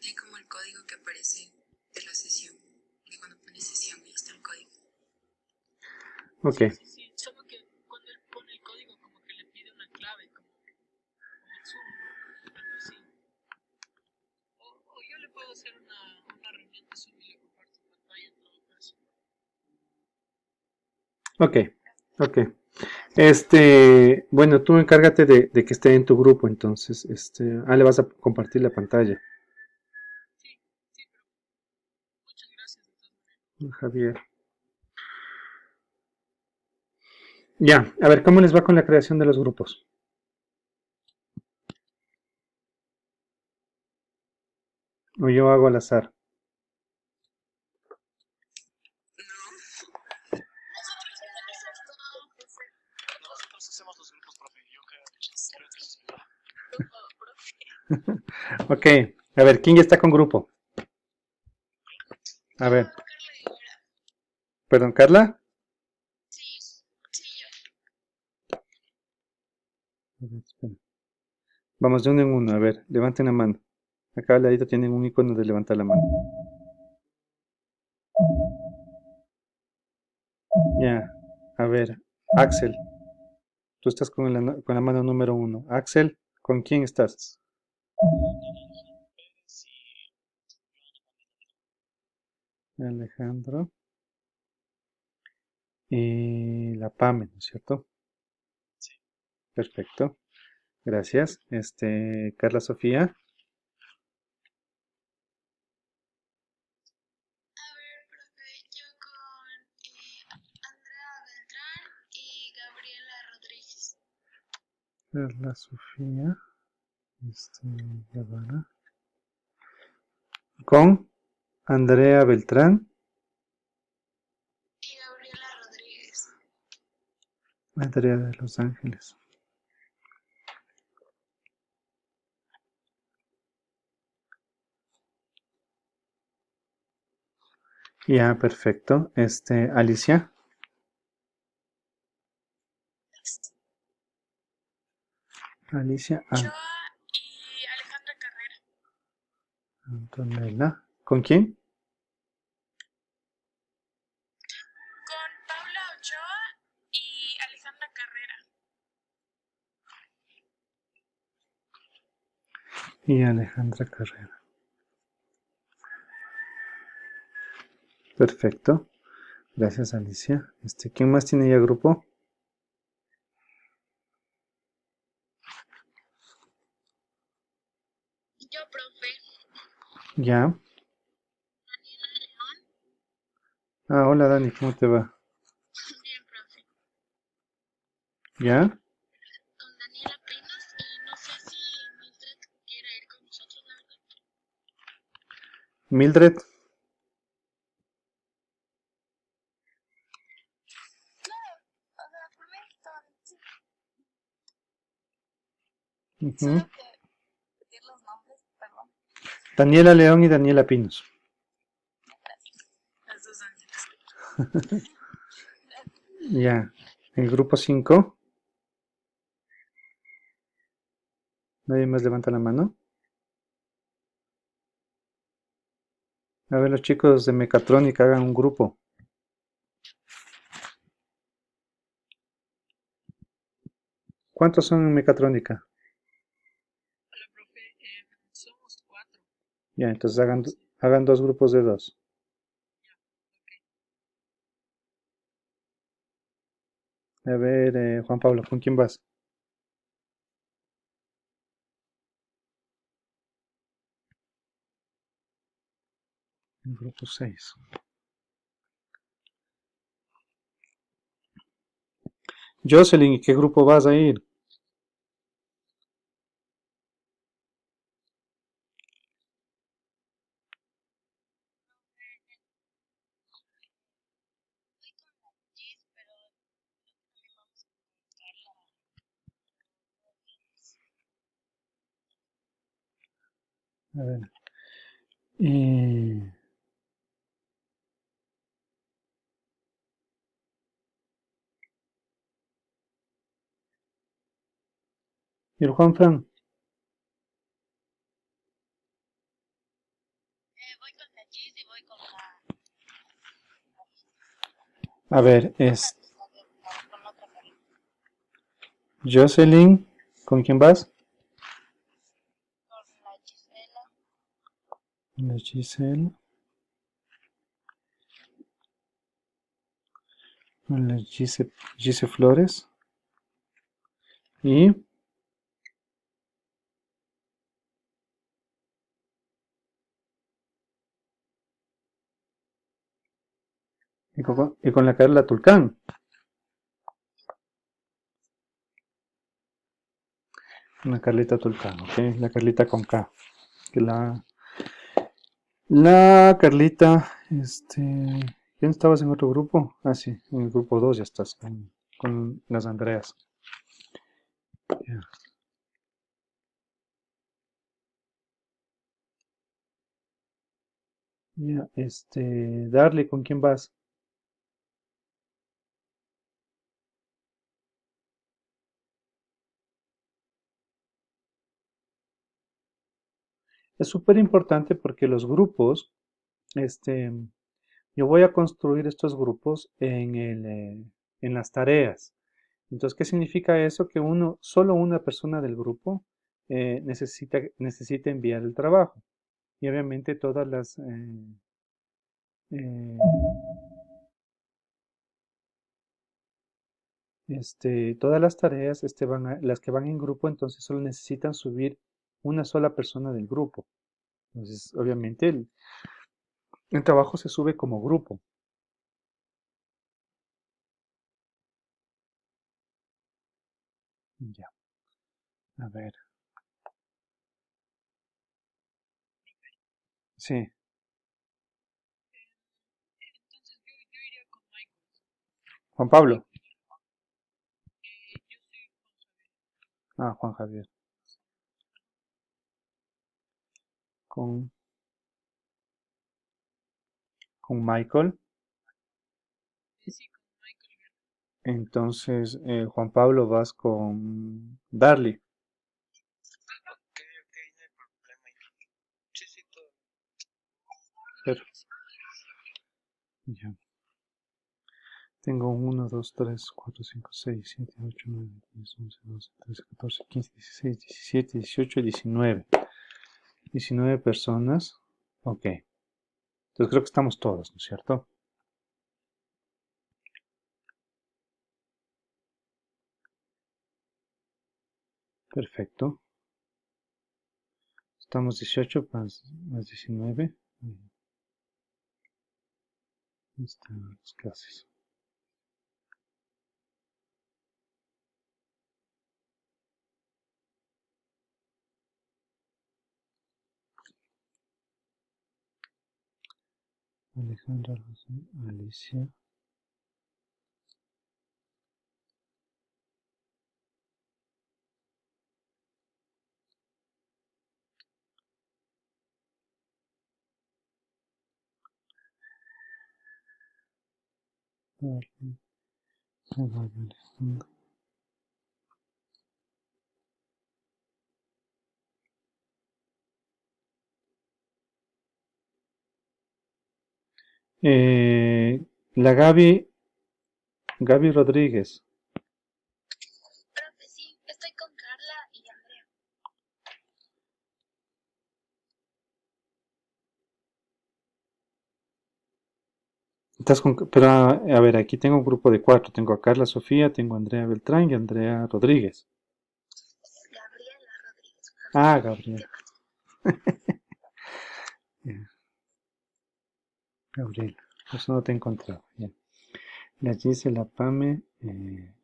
Hay como el código que aparece de la sesión. Y cuando pones sesión, ahí está el código. Ok. Sí, sí, solo que cuando él pone el código como que le pide una clave, como el Zoom, algo así. O yo le puedo hacer una reunión de Zoom y le comparto pantalla en todo caso. Ok. Ok. Bueno, tú encárgate de que esté en tu grupo, entonces, le vas a compartir la pantalla, Sí, sí, pero muchas gracias de todas maneras. Javier. Ya, a ver, ¿cómo les va con la creación de los grupos? O yo hago al azar. Nosotros hacemos los grupos, profe. Yo creo que sí. Ok, a ver, ¿quién ya está con grupo? A ver, perdón, Carla. A ver, espera. Vamos de uno en uno, a ver, levanten la mano. Acá al ladito tienen un icono de levantar la mano. Ya, a ver, Axel, tú estás con la mano número uno. Axel, ¿con quién estás? Alejandro y la Pame, ¿no es cierto? Perfecto, gracias. Carla Sofía. A ver, profe, yo con Andrea Beltrán y Gabriela Rodríguez. Carla Sofía. Guevara. Con Andrea Beltrán. Y Gabriela Rodríguez. Andrea de Los Ángeles. Ya, perfecto. Alicia. Alicia Choa y Alejandra Carrera. Antonella. ¿Con quién? Con Paula Ochoa y Alejandra Carrera. Y Alejandra Carrera. Perfecto. Gracias, Alicia. ¿Quién más tiene ya grupo? Yo, profe. Ya. Daniela León. Ah, hola Dani, ¿cómo te va? Bien, profe. ¿Ya? Con Daniela Pinos y no sé si Mildred quiere ir con nosotros, la verdad. Mildred. O sea, por mí estaban, sí. Ujú. Solo que repetir los nombres, perdón. Daniela León y Daniela Pinos. Gracias. Las dos Danielas. Ya. El grupo 5. ¿Nadie más levanta la mano? A ver, los chicos de Mecatrónica hagan un grupo. ¿Cuántos son en Mecatrónica? Hola, profe. Somos 4. Ya, entonces hagan dos grupos de dos. A ver, Juan Pablo, ¿con quién vas? El grupo 6. Jocelyn, ¿y qué grupo vas a ir? Estoy con la Gis, pero también vamos a buscarla. A ver. ¿Y el Juan Fran? A ver, es Está bien, con otra Carlita. Jocelyn. ¿Con quién vas? Con la Gisela, La Giselle. Con la Gise Flores. Y, y con la Carla Tulcán. Una Carlita Tulcán, ok. La Carlita con K. Que la Carlita, ¿quién estabas en otro grupo? Ah, sí, en el grupo 2 ya estás con las Andreas. Ya. Ya, Darly, ¿con quién vas? Es súper importante porque los grupos, este, yo voy a construir estos grupos en las tareas. Entonces, ¿qué significa eso? Que solo una persona del grupo necesita enviar el trabajo. Y obviamente eh, todas las tareas, las que van en grupo, entonces solo necesitan subir una sola persona del grupo. Entonces, obviamente el trabajo se sube como grupo. Ya, a ver. Sí, Entonces yo iría con Michael. Juan Pablo. Yo soy Juan Javier. Ah, Juan Javier. Con, con Michael. Sí, con Michael Guerra. Entonces, Juan Pablo vas con Darly. Ok, ok, no hay problema. Sí, sí, todo. Pero, ya. Tengo 1, 2, 3, 4, 5, 6, 7, 8, 9, 10, 11, 12, 13, 14, 15, 16, 17, 18, 19. 19 personas. Ok. Entonces creo que estamos todos, ¿no es cierto? Perfecto. Estamos 18 más 19. Ahí están las clases. Alejandra, José, Alicia. Darly, Eduardo, Alejandro. La Gaby Rodríguez. profe, sí, estoy con Carla y Andrea. Pero a ver, aquí tengo un grupo de 4. Tengo a Carla Sofía, tengo a Andrea Beltrán y a Andrea Rodríguez. Gabriela Rodríguez, profe. Ah, ¿Qué Gabriel. pasa? Ya, Gabriel. Eso no te he encontrado. Ya. La Gisela Pame,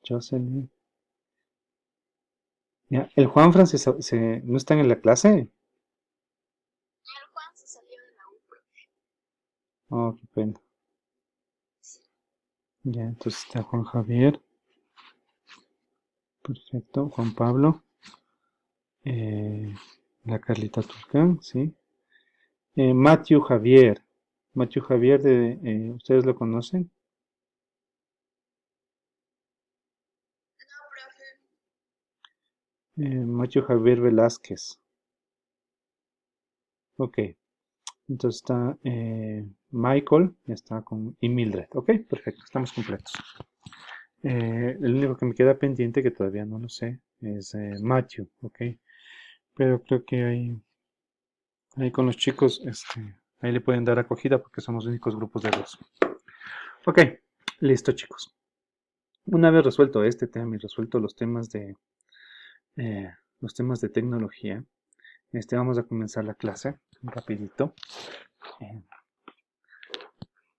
Jocelyn. Ya. ¿El Juan Francis no están en la clase? El Juan se salió de la U, profe. Oh, qué pena. Sí. Ya, entonces está Juan Javier. Perfecto. Juan Pablo. eh, la Carlita Tulcán, sí. Matthew Javier. Matthew Javier, ¿ustedes lo conocen? No, profe. Matthew Javier Velázquez. Ok. Entonces está Michael, ya está y Mildred. Ok, perfecto, estamos completos. El único que me queda pendiente, que todavía no lo sé, es Matthew, ok. Pero creo que ahí con los chicos, ahí le pueden dar acogida porque somos únicos grupos de dos. Ok, listo chicos. Una vez resuelto este tema y resuelto eh, los temas de tecnología, vamos a comenzar la clase rapidito. Eh,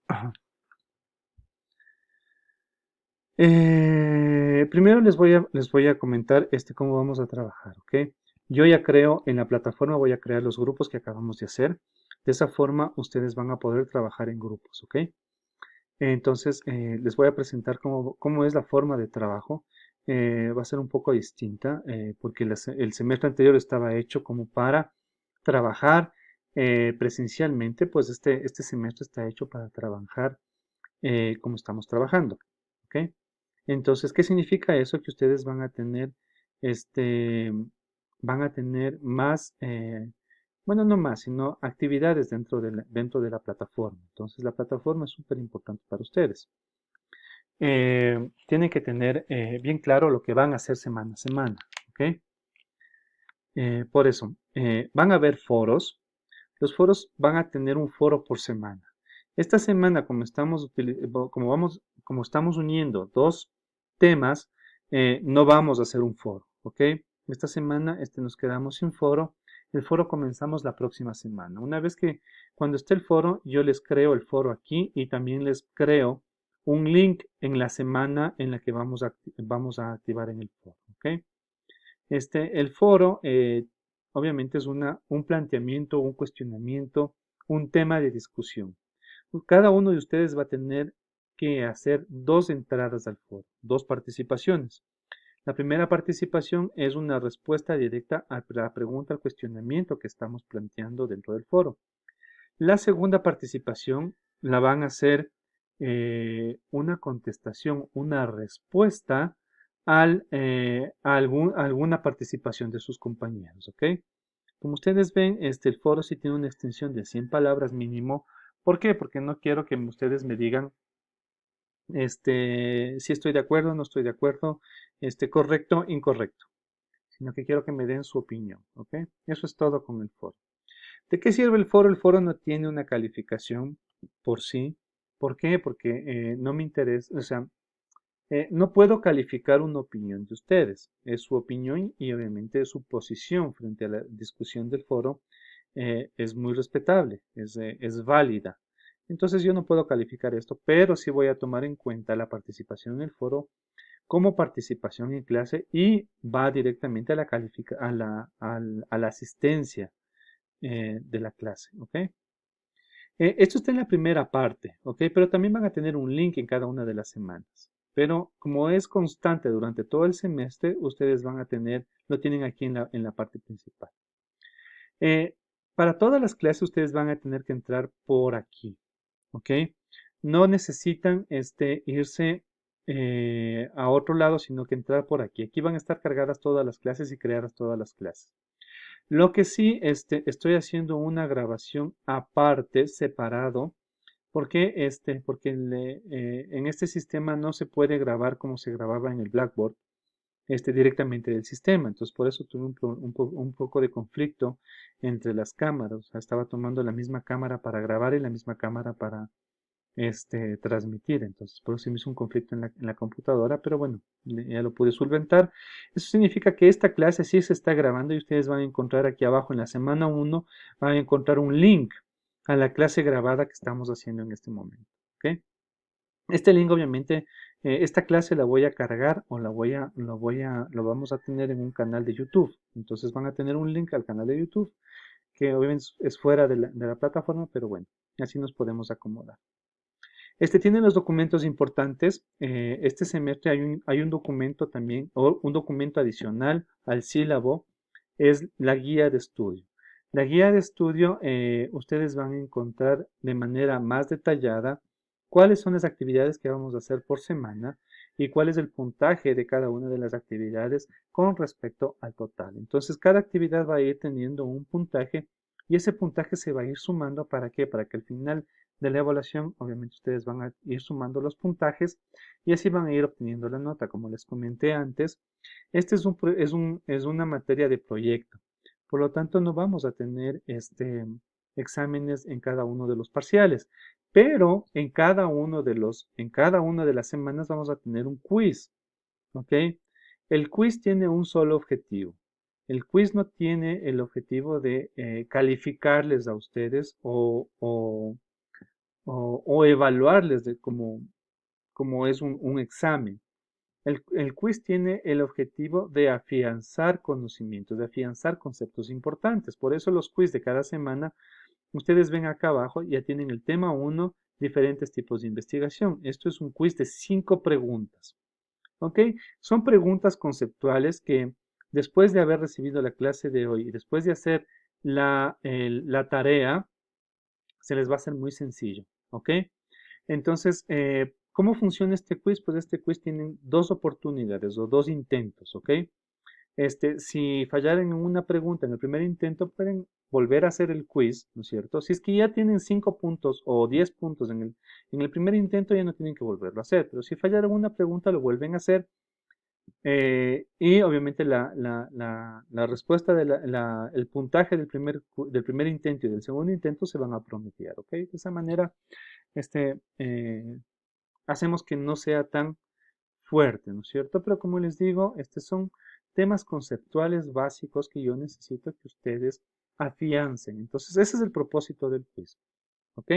ajá. Primero les voy a comentar cómo vamos a trabajar, ¿ok? Yo ya creo en la plataforma, voy a crear los grupos que acabamos de hacer. De esa forma ustedes van a poder trabajar en grupos, ¿ok? Entonces les voy a presentar cómo es la forma de trabajo. Va a ser un poco distinta porque el semestre anterior estaba hecho como para trabajar presencialmente, pues este semestre está hecho para trabajar como estamos trabajando, ¿ok? Entonces, ¿qué significa eso? Que ustedes este, van a tener más, bueno, no más, sino actividades dentro de la plataforma. Entonces, la plataforma es súper importante para ustedes. Tienen que tener bien claro lo que van a hacer semana a semana, ¿ok? Por eso, van a haber foros. Los foros van a tener un foro por semana. Esta semana, como estamos uniendo dos temas, no vamos a hacer un foro, ¿ok? Esta semana nos quedamos sin foro. El foro comenzamos la próxima semana. Cuando esté el foro, yo les creo el foro aquí y también les creo un link en la semana en la que vamos a activar en el foro, ¿ok? El foro, obviamente, es un planteamiento, un cuestionamiento, un tema de discusión. Cada uno de ustedes va a tener que hacer dos entradas al foro, dos participaciones. La primera participación es una respuesta directa a la pregunta, al cuestionamiento que estamos planteando dentro del foro. La segunda participación la van a hacer una contestación, una respuesta a alguna participación de sus compañeros, ¿ok? Como ustedes ven, el foro sí tiene una extensión de 100 palabras mínimo. ¿Por qué? Porque no quiero que ustedes me digan si estoy de acuerdo, no estoy de acuerdo, correcto, incorrecto, sino que quiero que me den su opinión, ¿ok? Eso es todo con el foro. ¿De qué sirve el foro? El foro no tiene una calificación por sí. ¿Por qué? Porque no me interesa, o sea, no puedo calificar una opinión de ustedes. Es su opinión y obviamente su posición frente a la discusión del foro es muy respetable, es válida. Entonces yo no puedo calificar esto, pero sí voy a tomar en cuenta la participación en el foro como participación en clase y va directamente a la asistencia de la clase, ¿ok? Esto está en la primera parte, ¿ok? Pero también van a tener un link en cada una de las semanas. Pero como es constante durante todo el semestre, ustedes lo tienen aquí en la parte principal. Eh, para todas las clases ustedes van a tener que entrar por aquí, ¿ok? No necesitan irse a otro lado, sino que entrar por aquí. Aquí van a estar cargadas todas las clases y creadas todas las clases. Lo que sí, estoy haciendo una grabación aparte, separado, porque en este sistema no se puede grabar como se grababa en el Blackboard, directamente del sistema. Entonces, por eso tuve un poco de conflicto entre las cámaras. O sea, estaba tomando la misma cámara para grabar y la misma cámara para transmitir. Entonces, por eso me hizo un conflicto en la computadora, pero bueno, ya lo pude solventar. Eso significa que esta clase sí se está grabando y ustedes van a encontrar aquí abajo en la semana 1, van a encontrar un link a la clase grabada que estamos haciendo en este momento. ¿Ok? Este link, obviamente, esta clase la voy a cargar o lo vamos a tener en un canal de YouTube. Entonces van a tener un link al canal de YouTube que obviamente es fuera de la plataforma, pero bueno, así nos podemos acomodar. Tiene los documentos importantes. Este semestre hay un documento también, o un documento adicional al sílabo, es la guía de estudio. La guía de estudio, ustedes van a encontrar de manera más detallada cuáles son las actividades que vamos a hacer por semana y cuál es el puntaje de cada una de las actividades con respecto al total. Entonces, cada actividad va a ir teniendo un puntaje y ese puntaje se va a ir sumando. ¿Para qué? Para que al final de la evaluación, obviamente ustedes van a ir sumando los puntajes y así van a ir obteniendo la nota. Como les comenté antes, este es una materia de proyecto. Por lo tanto, no vamos a tener exámenes en cada uno de los parciales, pero en cada en cada una de las semanas vamos a tener un quiz, ¿ok? El quiz tiene un solo objetivo. El quiz no tiene el objetivo de calificarles a ustedes o evaluarles como es un examen. El quiz tiene el objetivo de afianzar conocimientos, de afianzar conceptos importantes. Por eso los quiz de cada semana, ustedes ven acá abajo, ya tienen el tema 1, diferentes tipos de investigación. Esto es un quiz de 5 preguntas. ¿Ok? Son preguntas conceptuales que después de haber recibido la clase de hoy y después de hacer la tarea, se les va a hacer muy sencillo. ¿Ok? Entonces, ¿cómo funciona este quiz? Pues este quiz tiene 2 oportunidades o 2 intentos, ¿ok? Si fallaran en una pregunta en el primer intento, pueden volver a hacer el quiz, ¿no es cierto? Si es que ya tienen 5 puntos o 10 puntos en el primer intento, ya no tienen que volverlo a hacer. Pero si fallaron una pregunta, lo vuelven a hacer. Y obviamente la respuesta, el puntaje del primer intento y del segundo intento se van a promediar, ¿ok? De esa manera, hacemos que no sea tan fuerte, ¿no es cierto? Pero como les digo, estos son temas conceptuales básicos que yo necesito que ustedes afiancen. Entonces, ese es el propósito del quiz, ¿ok?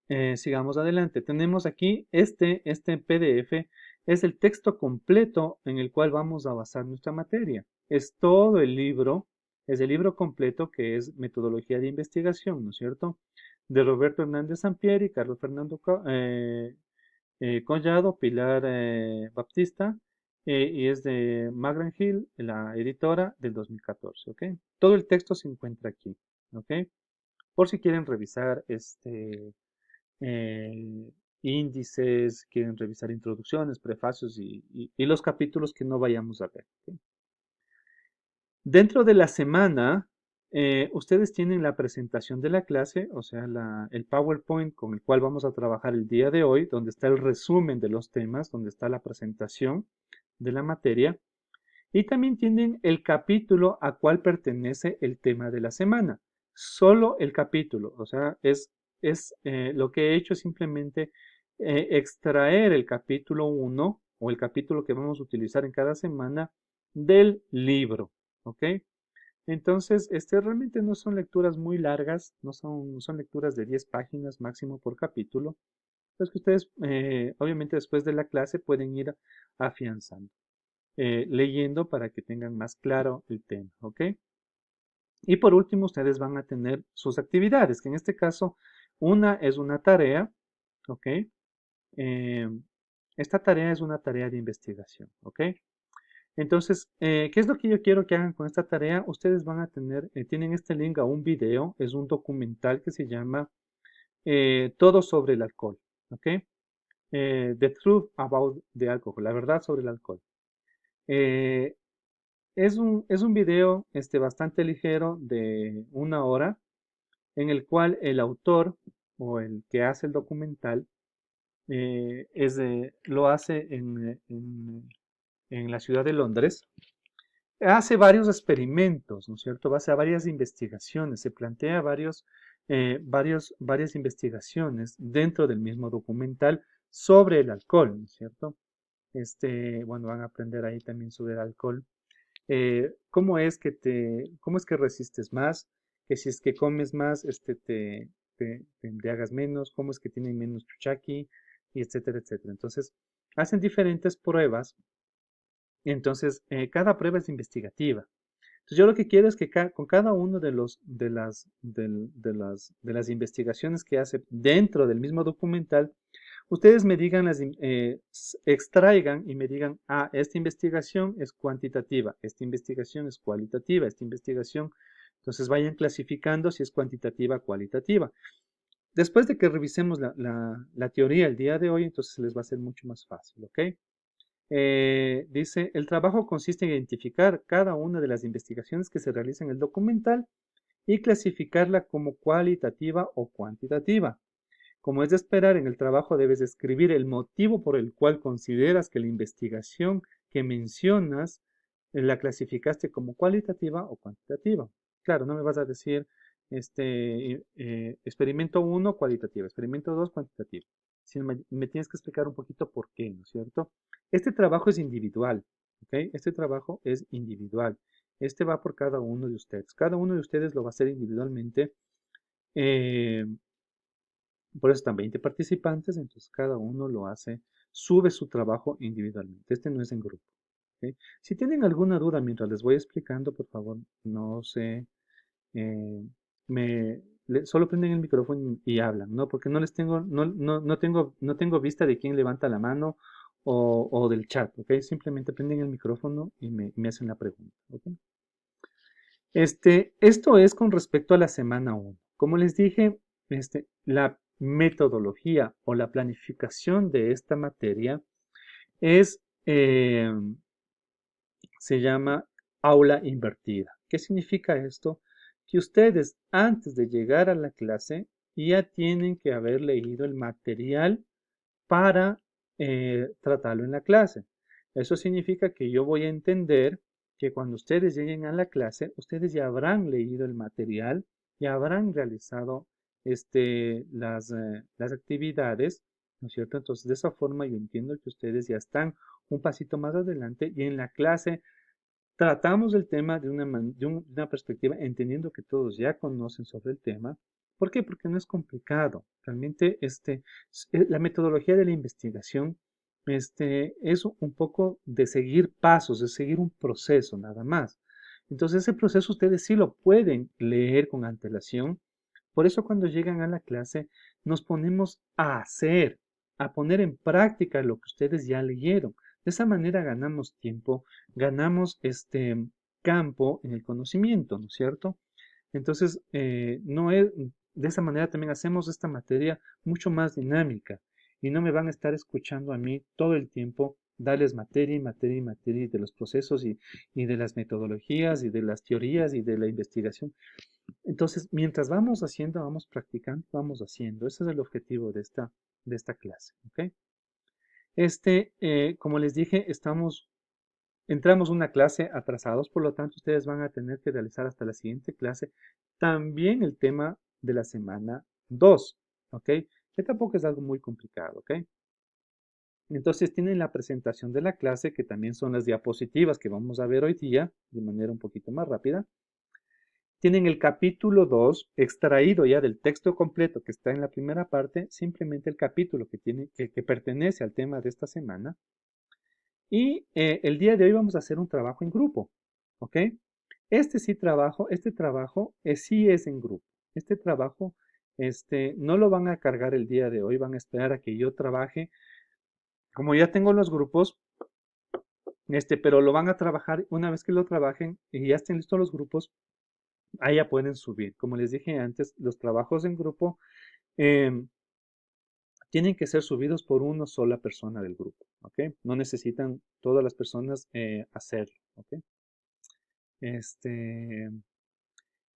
Eh, sigamos adelante. Tenemos aquí este PDF, es el texto completo en el cual vamos a basar nuestra materia. Es todo el libro, es el libro completo que es Metodología de Investigación, ¿no es cierto? De Roberto Hernández Sampieri, Carlos Fernando Collado, Pilar Baptista, y es de Magran Hill, la editora del 2014, ¿ok? Todo el texto se encuentra aquí, ¿ok? Por si quieren revisar eh, índices, quieren revisar introducciones, prefacios y los capítulos que no vayamos a ver, ¿ok? Dentro de la semana, ustedes tienen la presentación de la clase, o sea, el PowerPoint con el cual vamos a trabajar el día de hoy, donde está el resumen de los temas, donde está la presentación de la materia, y también tienen el capítulo a cual pertenece el tema de la semana. Solo el capítulo, o sea, lo que he hecho es simplemente extraer el capítulo 1 o el capítulo que vamos a utilizar en cada semana del libro. ¿Ok? Entonces, realmente no son lecturas muy largas, son lecturas de 10 páginas máximo por capítulo. Entonces, que ustedes, obviamente, después de la clase pueden ir afianzando, leyendo para que tengan más claro el tema, ¿ok? Y por último, ustedes van a tener sus actividades, que en este caso, una es una tarea, ¿ok? Eh, esta tarea es una tarea de investigación, ¿ok? Entonces, ¿qué es lo que yo quiero que hagan con esta tarea? Ustedes van a tienen este link a un video, es un documental que se llama Todo sobre el alcohol, ¿ok? The Truth About the Alcohol, la verdad sobre el alcohol. Eh, es un video bastante ligero de 1 hora en el cual el autor o el que hace el documental lo hace en la ciudad de Londres. Hace varios experimentos, ¿no es cierto? Hace varias investigaciones, se plantea varias investigaciones dentro del mismo documental sobre el alcohol, ¿no es cierto? Bueno, van a aprender ahí también sobre el alcohol. ¿Cómo es que resistes más? Que si es que comes más, te embriagas menos, cómo es que tienen menos chuchaqui, y etcétera, etcétera. Entonces, hacen diferentes pruebas. Entonces, cada prueba es investigativa. Entonces, yo lo que quiero es que con cada uno de las investigaciones que hace dentro del mismo documental, ustedes me digan, extraigan y me digan, esta investigación es cuantitativa, esta investigación es cualitativa, esta investigación, entonces vayan clasificando si es cuantitativa o cualitativa. Después de que revisemos la teoría el día de hoy, entonces les va a ser mucho más fácil, ¿ok? Dice, el trabajo consiste en identificar cada una de las investigaciones que se realizan en el documental y clasificarla como cualitativa o cuantitativa. Como es de esperar, en el trabajo debes escribir el motivo por el cual consideras que la investigación que mencionas la clasificaste como cualitativa o cuantitativa. Claro, no me vas a decir experimento 1 cualitativa, experimento 2 cuantitativa. Sino me tienes que explicar un poquito por qué, ¿no es cierto? Este trabajo es individual, ¿ok? Este trabajo es individual. Este va por cada uno de ustedes. Cada uno de ustedes lo va a hacer individualmente. eh, por eso están 20 participantes, entonces cada uno lo hace, sube su trabajo individualmente. Este no es en grupo. ¿Ok? Si tienen alguna duda mientras les voy explicando, por favor, no se, eh, solo prenden el micrófono y hablan, ¿no? Porque no les tengo, no tengo vista de quién levanta la mano o del chat, ¿ok? Simplemente prenden el micrófono y me hacen la pregunta, ¿ok? Esto es con respecto a la semana 1. Como les dije, la metodología o la planificación de esta materia es, se llama aula invertida. ¿Qué significa esto? Que ustedes antes de llegar a la clase ya tienen que haber leído el material para tratarlo en la clase. Eso significa que yo voy a entender que cuando ustedes lleguen a la clase, ustedes ya habrán leído el material, ya habrán realizado las actividades, ¿no es cierto? Entonces, de esa forma yo entiendo que ustedes ya están un pasito más adelante y en la clase tratamos el tema de una perspectiva, entendiendo que todos ya conocen sobre el tema. ¿Por qué? Porque no es complicado. Realmente la metodología de la investigación es un poco de seguir pasos, de seguir un proceso nada más. Entonces ese proceso ustedes sí lo pueden leer con antelación. Por eso cuando llegan a la clase nos ponemos a hacer, a poner en práctica lo que ustedes ya leyeron. De esa manera ganamos tiempo, ganamos campo en el conocimiento, ¿no es cierto? Entonces, de esa manera también hacemos esta materia mucho más dinámica y no me van a estar escuchando a mí todo el tiempo darles materia y materia y materia y de los procesos y de las metodologías y de las teorías y de la investigación. Entonces, mientras vamos haciendo, vamos practicando, vamos haciendo. Ese es el objetivo de esta clase, ¿ok? Como les dije, entramos una clase atrasados, por lo tanto, ustedes van a tener que realizar hasta la siguiente clase también el tema de la semana 2, ¿ok? Que tampoco es algo muy complicado, ¿ok? Entonces tienen la presentación de la clase, que también son las diapositivas que vamos a ver hoy día de manera un poquito más rápida. Tienen el capítulo 2 extraído ya del texto completo que está en la primera parte, simplemente el capítulo que pertenece al tema de esta semana. Y el día de hoy vamos a hacer un trabajo en grupo, ¿ok? Este trabajo sí es en grupo. Este trabajo no lo van a cargar el día de hoy, van a esperar a que yo trabaje. Como ya tengo los grupos, pero lo van a trabajar una vez que lo trabajen y ya estén listos los grupos, ahí ya pueden subir. Como les dije antes, los trabajos en grupo em, tienen que ser subidos por una sola persona del grupo, ¿ok? No necesitan todas las personas hacerlo, ¿ok? Este,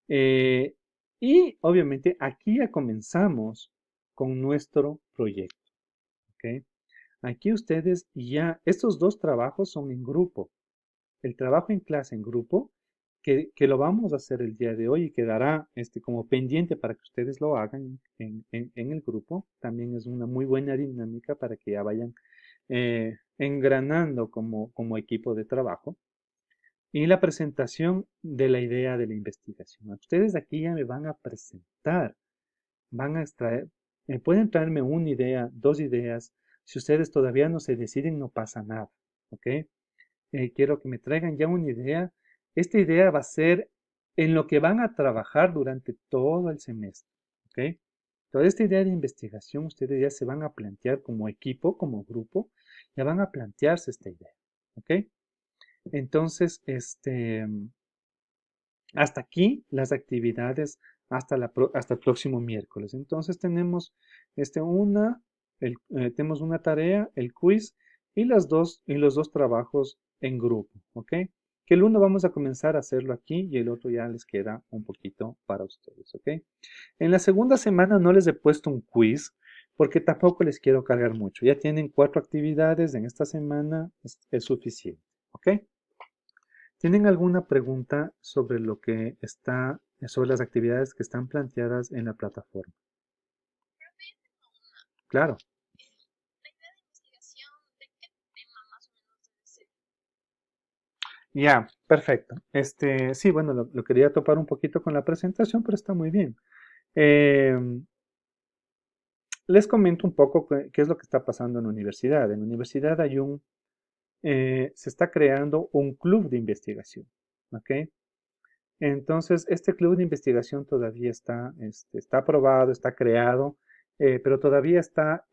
eh, y obviamente aquí ya comenzamos con nuestro proyecto, ¿ok? Aquí ustedes estos dos trabajos son en grupo. El trabajo en clase en grupo, que lo vamos a hacer el día de hoy y quedará como pendiente para que ustedes lo hagan en el grupo. También es una muy buena dinámica para que ya vayan engranando como equipo de trabajo. Y la presentación de la idea de la investigación. Ustedes aquí ya me van a presentar, van a extraer, pueden traerme una idea, dos ideas. Si ustedes todavía no se deciden, no pasa nada, ¿ok? Quiero que me traigan ya una idea. Esta idea va a ser en lo que van a trabajar durante todo el semestre, ¿ok? Toda esta idea de investigación ustedes ya se van a plantear como equipo, como grupo, ya van a plantearse esta idea, ¿ok? Entonces, hasta aquí las actividades hasta el próximo miércoles. Entonces tenemos tenemos una tarea, el quiz, y los dos trabajos en grupo, ¿ok? Que el uno vamos a comenzar a hacerlo aquí y el otro ya les queda un poquito para ustedes, ¿ok? En la segunda semana no les he puesto un quiz porque tampoco les quiero cargar mucho. Ya tienen 4 actividades en esta semana, es suficiente, ¿ok? ¿Tienen alguna pregunta sobre lo que está, sobre las actividades que están planteadas en la plataforma? Profe, yo tengo una. Claro. La idea de investigación, ¿de qué tema más o menos debe ser? Ya, perfecto. Sí, bueno, lo quería topar un poquito con la presentación, pero está muy bien. Eh, Les comento un poco qué es lo que está pasando en la universidad. En la universidad se está creando un club de investigación, ¿ok? Entonces, este club de investigación todavía está aprobado, está creado, pero todavía está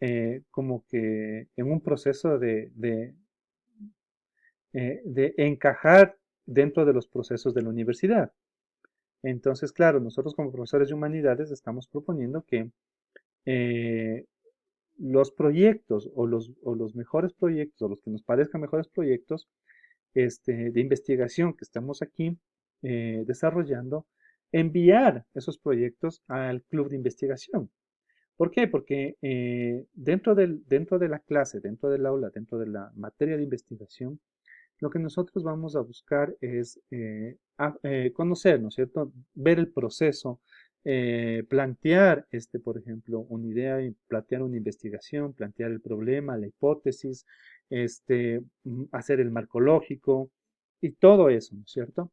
como que en un proceso de encajar dentro de los procesos de la universidad. Entonces, claro, nosotros como profesores de humanidades estamos proponiendo que eh, los proyectos o los mejores proyectos o los que nos parezcan mejores proyectos de investigación que estamos aquí desarrollando, enviar esos proyectos al club de investigación. ¿Por qué? Porque dentro de la clase, dentro del aula, dentro de la materia de investigación, lo que nosotros vamos a buscar es conocer, ¿no es cierto? Ver el proceso, plantear, por ejemplo, una idea, plantear una investigación, plantear el problema, la hipótesis, hacer el marco lógico y todo eso, ¿no es cierto?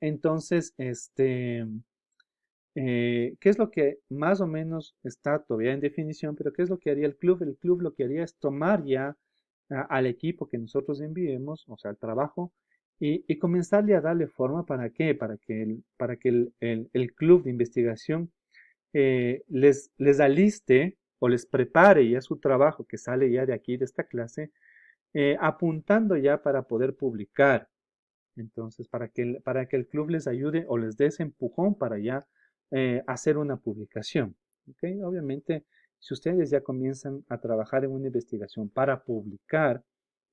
Entonces, ¿qué es lo que más o menos está todavía en definición? Pero ¿qué es lo que haría el club? El club lo que haría es tomar ya al equipo que nosotros enviemos, o sea, al trabajo, y comenzarle a darle forma. ¿Para qué? Para que el club de investigación les aliste o les prepare ya su trabajo que sale ya de aquí, de esta clase, apuntando ya para poder publicar. Entonces, para que el club les ayude o les dé ese empujón para ya hacer una publicación. ¿Ok? Obviamente, si ustedes ya comienzan a trabajar en una investigación para publicar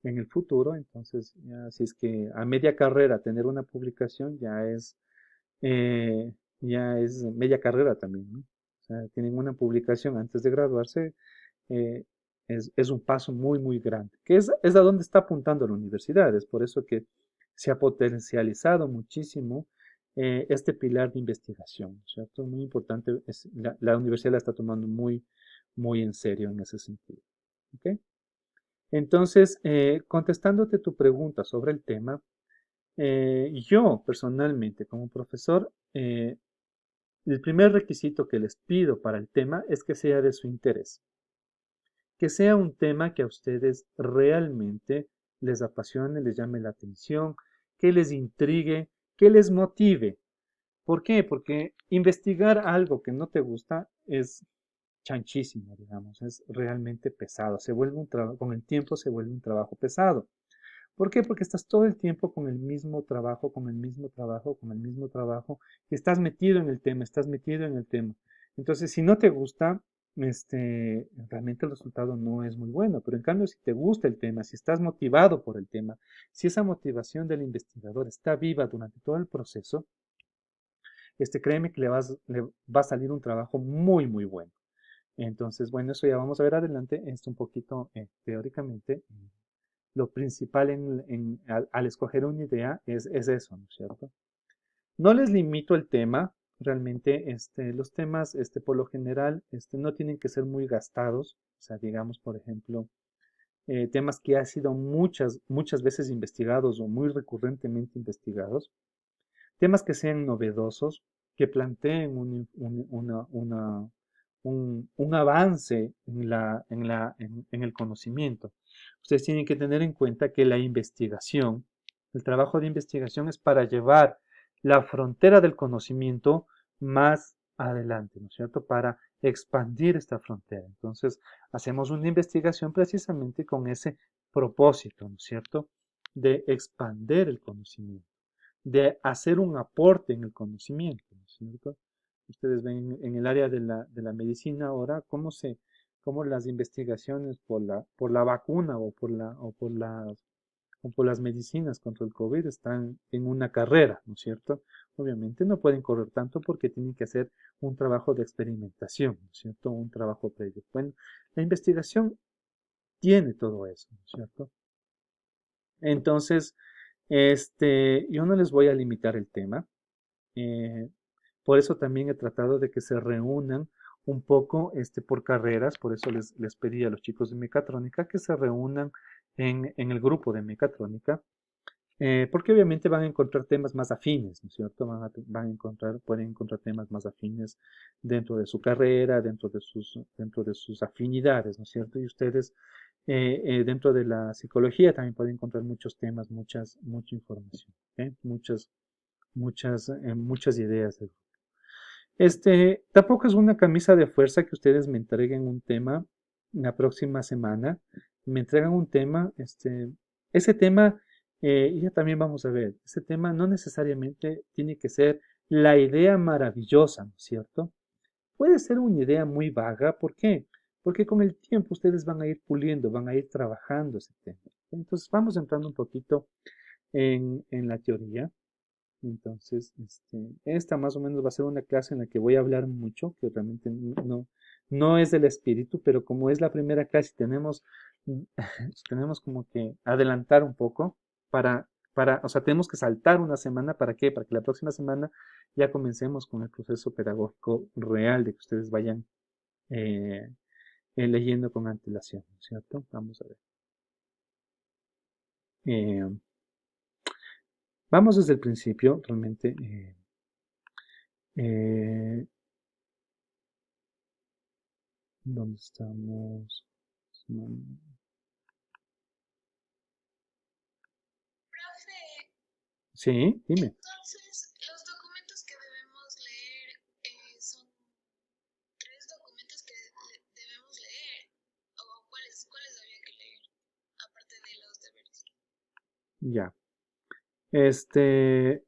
en el futuro, entonces, ya, si es que a media carrera tener una publicación eh, ya es media carrera también, ¿no? O sea, tienen una publicación antes de graduarse, eh, es un paso muy, muy grande, que es a donde está apuntando la universidad. Es por eso que se ha potencializado muchísimo este pilar de investigación, ¿cierto? Muy importante, la universidad la está tomando muy, muy en serio en ese sentido. ¿Ok? Entonces, contestándote tu pregunta sobre el tema, yo personalmente como profesor, el primer requisito que les pido para el tema es que sea de su interés, que sea un tema que a ustedes realmente les apasione, les llame la atención, que les intrigue, que les motive. ¿Por qué? Porque investigar algo que no te gusta es chanchísimo, digamos, es realmente pesado, se vuelve un trabajo, con el tiempo se vuelve un trabajo pesado. ¿Por qué? Porque estás todo el tiempo con el mismo trabajo, con el mismo trabajo, con el mismo trabajo, y estás metido en el tema, estás metido en el tema. Entonces, si no te gusta, realmente el resultado no es muy bueno. Pero en cambio, si te gusta el tema, si estás motivado por el tema, si esa motivación del investigador está viva durante todo el proceso, créeme que le va a salir un trabajo muy, muy bueno. Entonces, bueno, eso ya vamos a ver adelante, esto un poquito teóricamente. Lo principal al escoger una idea es eso, ¿no es cierto? No les limito el tema, realmente los temas por lo general no tienen que ser muy gastados, o sea, digamos, por ejemplo, temas que han sido muchas veces investigados o muy recurrentemente investigados, temas que sean novedosos, que planteen un avance en el conocimiento. Ustedes tienen que tener en cuenta que la investigación, el trabajo de investigación es para llevar la frontera del conocimiento más adelante, ¿no es cierto? Para expandir esta frontera. Entonces, hacemos una investigación precisamente con ese propósito, ¿no es cierto? De expandir el conocimiento, de hacer un aporte en el conocimiento, ¿no es cierto? Ustedes ven en el área de la medicina ahora cómo las investigaciones por la vacuna o por las medicinas contra el COVID están en una carrera, ¿no es cierto? Obviamente no pueden correr tanto porque tienen que hacer un trabajo de experimentación, ¿no es cierto? Un trabajo previo. Bueno, la investigación tiene todo eso, ¿no es cierto? Entonces, yo no les voy a limitar el tema. eh, por eso también he tratado de que se reúnan un poco por carreras, por eso les pedí a los chicos de mecatrónica que se reúnan en el grupo de mecatrónica, porque obviamente van a encontrar temas más afines, ¿no es cierto? Pueden encontrar temas más afines dentro de su carrera, dentro de sus afinidades, ¿no es cierto? Y ustedes dentro de la psicología también pueden encontrar muchos temas, mucha información, ¿ok? Muchas ideas. Tampoco es una camisa de fuerza que ustedes me entreguen un tema la próxima semana. Me entregan un tema, ese tema, y ya también vamos a ver, ese tema no necesariamente tiene que ser la idea maravillosa, ¿no es cierto? Puede ser una idea muy vaga, ¿por qué? Porque con el tiempo ustedes van a ir puliendo, van a ir trabajando ese tema. Entonces vamos entrando un poquito en la teoría. Entonces, esta más o menos va a ser una clase en la que voy a hablar mucho, que realmente no es del espíritu, pero como es la primera clase, tenemos como que adelantar un poco o sea, tenemos que saltar una semana, ¿para qué? Para que la próxima semana ya comencemos con el proceso pedagógico real de que ustedes vayan eh, leyendo con antelación, ¿no es cierto? Vamos a ver. Eh, Vamos desde el principio, realmente. Eh, ¿Dónde estamos? Profe, Sí, dime. entonces los documentos que debemos leer son tres documentos que debemos leer. ¿O cuáles había que leer? Aparte de los deberes. Ya. Este,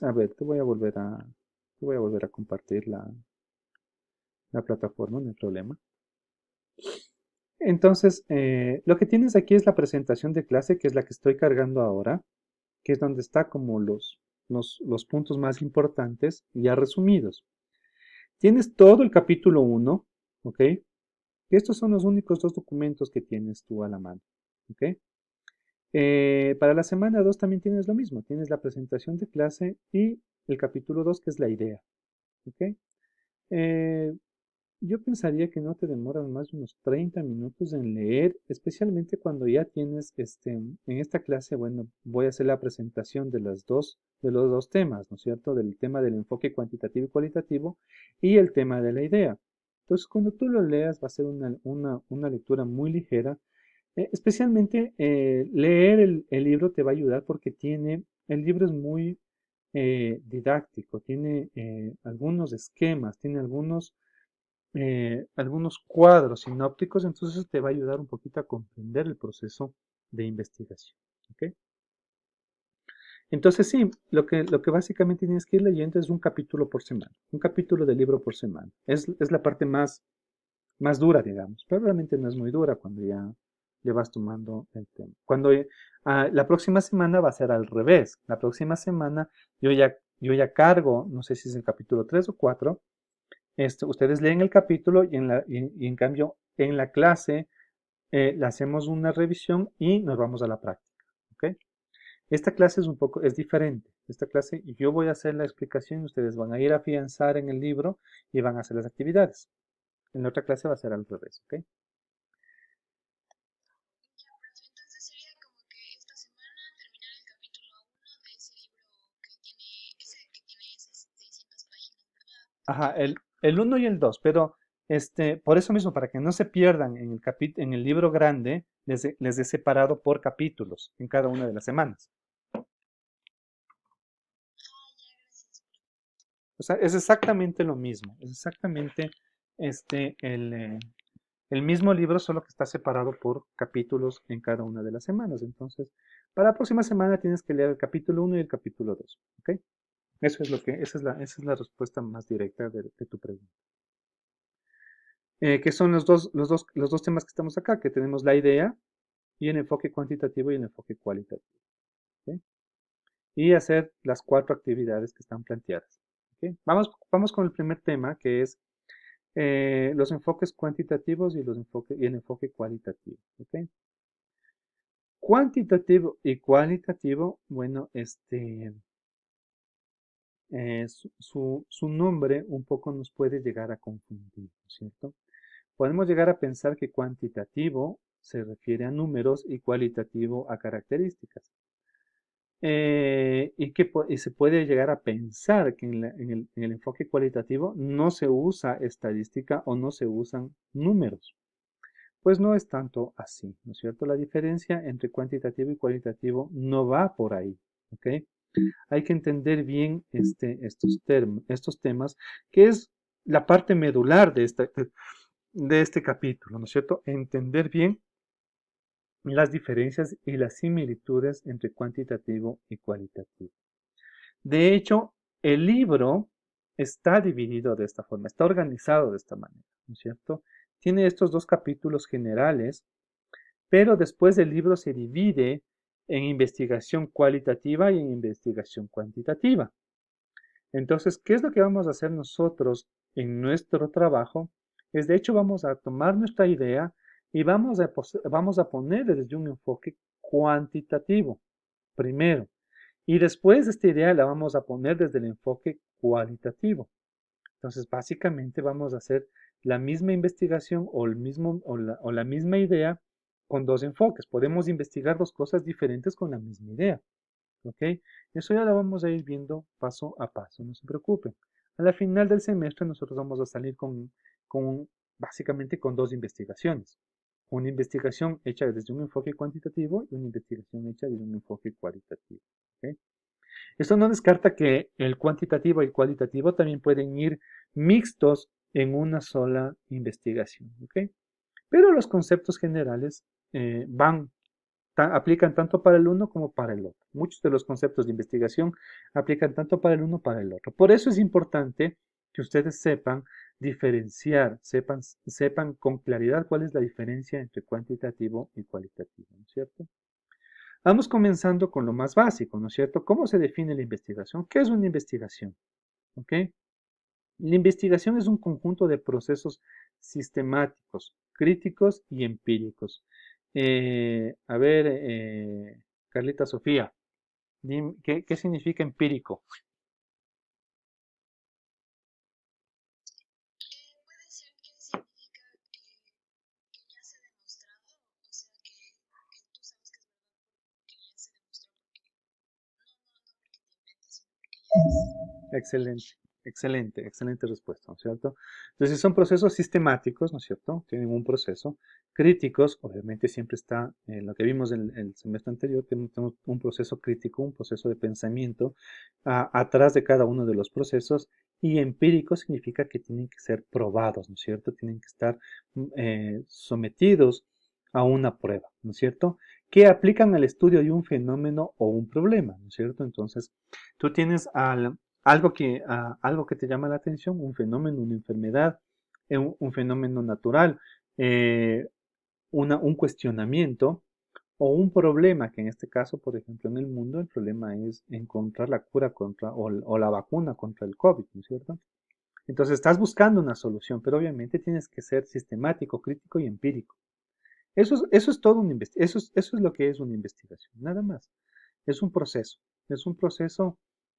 a ver, te voy a volver a compartir la plataforma, no hay problema. Entonces, lo que tienes aquí es la presentación de clase, que es la que estoy cargando ahora, que es donde está como los puntos más importantes ya resumidos. Tienes todo el capítulo 1, ¿ok? Estos son los únicos dos documentos que tienes tú a la mano, ¿ok? Para la semana 2 también tienes lo mismo, tienes la presentación de clase y el capítulo 2 que es la idea, ¿ok? Eh, yo pensaría que no te demoras más de unos 30 minutos en leer, especialmente cuando ya tienes, en esta clase, bueno, voy a hacer la presentación de los dos temas, ¿no es cierto? Del tema del enfoque cuantitativo y cualitativo y el tema de la idea. Entonces, cuando tú lo leas, va a ser una lectura muy ligera. Especialmente leer el libro te va a ayudar porque el libro es muy didáctico, tiene algunos esquemas, tiene algunos cuadros sinópticos, entonces te va a ayudar un poquito a comprender el proceso de investigación. ¿Ok? Entonces sí, lo que básicamente tienes que ir leyendo es un capítulo por semana, un capítulo de libro por semana. Es la parte más dura, digamos, pero realmente no es muy dura cuando ya le vas tomando el tema. La próxima semana va a ser al revés. La próxima semana yo ya cargo, no sé si es el capítulo 3 o 4. Ustedes leen el capítulo y en cambio en la clase le hacemos una revisión y nos vamos a la práctica. ¿Ok? Esta clase es diferente. Esta clase yo voy a hacer la explicación y ustedes van a ir a afianzar en el libro y van a hacer las actividades. En la otra clase va a ser al revés. ¿Ok? Ya, profe, entonces sería como que esta semana terminar el capítulo 1 de ese libro que tiene esas 600 páginas, ¿verdad? Ajá, el uno y el 2, pero por eso mismo, para que no se pierdan en el libro grande, les he separado por capítulos en cada una de las semanas. Ah, ya, gracias. O sea, es exactamente lo mismo, es exactamente este, el, eh, el mismo libro, solo que está separado por capítulos en cada una de las semanas. Entonces, para la próxima semana tienes que leer el capítulo 1 y el capítulo 2, ¿ok? Esa es la respuesta más directa de tu pregunta. que son los dos temas que estamos acá, que tenemos la idea y el enfoque cuantitativo y el enfoque cualitativo. ¿Ok? Y hacer las 4 actividades que están planteadas. ¿Ok? Vamos con el primer tema, que es los enfoques cuantitativos y el enfoque cualitativo. ¿Ok? Cuantitativo y cualitativo, bueno, su nombre un poco nos puede llegar a confundir, ¿no es cierto? Podemos llegar a pensar que cuantitativo se refiere a números y cualitativo a características. Y se puede llegar a pensar que en el enfoque cualitativo no se usa estadística o no se usan números. Pues no es tanto así, ¿no es cierto? La diferencia entre cuantitativo y cualitativo no va por ahí, ¿ok? Hay que entender bien estos temas, que es la parte medular de este capítulo, ¿no es cierto? Entender bien las diferencias y las similitudes entre cuantitativo y cualitativo. De hecho, el libro está dividido de esta forma, está organizado de esta manera, ¿no es cierto? Tiene estos 2 capítulos generales, pero después el libro se divide en investigación cualitativa y en investigación cuantitativa. Entonces, ¿qué es lo que vamos a hacer nosotros en nuestro trabajo? De hecho, vamos a tomar nuestra idea y vamos a ponerle desde un enfoque cuantitativo, primero. Y después esta idea la vamos a poner desde el enfoque cualitativo. Entonces, básicamente vamos a hacer la misma investigación o la misma idea con 2 enfoques. Podemos investigar 2 cosas diferentes con la misma idea. ¿Ok? Eso ya lo vamos a ir viendo paso a paso, no se preocupen. A la final del semestre nosotros vamos a salir básicamente con 2 investigaciones. Una investigación hecha desde un enfoque cuantitativo y una investigación hecha desde un enfoque cualitativo. ¿Ok? Esto no descarta que el cuantitativo y el cualitativo también pueden ir mixtos en una sola investigación. ¿Ok? Pero los conceptos generales aplican tanto para el uno como para el otro. Muchos de los conceptos de investigación aplican tanto para el uno como para el otro. Por eso es importante que ustedes sepan diferenciar, sepan con claridad cuál es la diferencia entre cuantitativo y cualitativo, ¿no es cierto? Vamos comenzando con lo más básico, ¿no es cierto? ¿Cómo se define la investigación? ¿Qué es una investigación? ¿Ok? La investigación es un conjunto de procesos sistemáticos, críticos y empíricos. A ver, Carlita Sofía, dime, ¿qué significa empírico? Puede ser que significa que ya se ha demostrado, o sea, que tú sabes que es verdad porque ya se demostró, porque no porque te inventas, sino porque ya es. Excelente, excelente respuesta, ¿no es cierto? Entonces son procesos sistemáticos, ¿no es cierto? Tienen un proceso. Críticos, obviamente siempre está, lo que vimos en el semestre anterior, tenemos un proceso crítico, un proceso de pensamiento atrás de cada uno de los procesos. Y empírico significa que tienen que ser probados, ¿no es cierto? Tienen que estar sometidos a una prueba, ¿no es cierto? Que aplican al estudio de un fenómeno o un problema, ¿no es cierto? Entonces, tú tienes algo que te llama la atención, un fenómeno, una enfermedad, un fenómeno natural, eh, un cuestionamiento o un problema, que en este caso, por ejemplo, en el mundo, el problema es encontrar la cura o la vacuna contra el COVID, ¿no es cierto? Entonces estás buscando una solución, pero obviamente tienes que ser sistemático, crítico y empírico. Eso es todo eso es lo que es una investigación, nada más. Es un proceso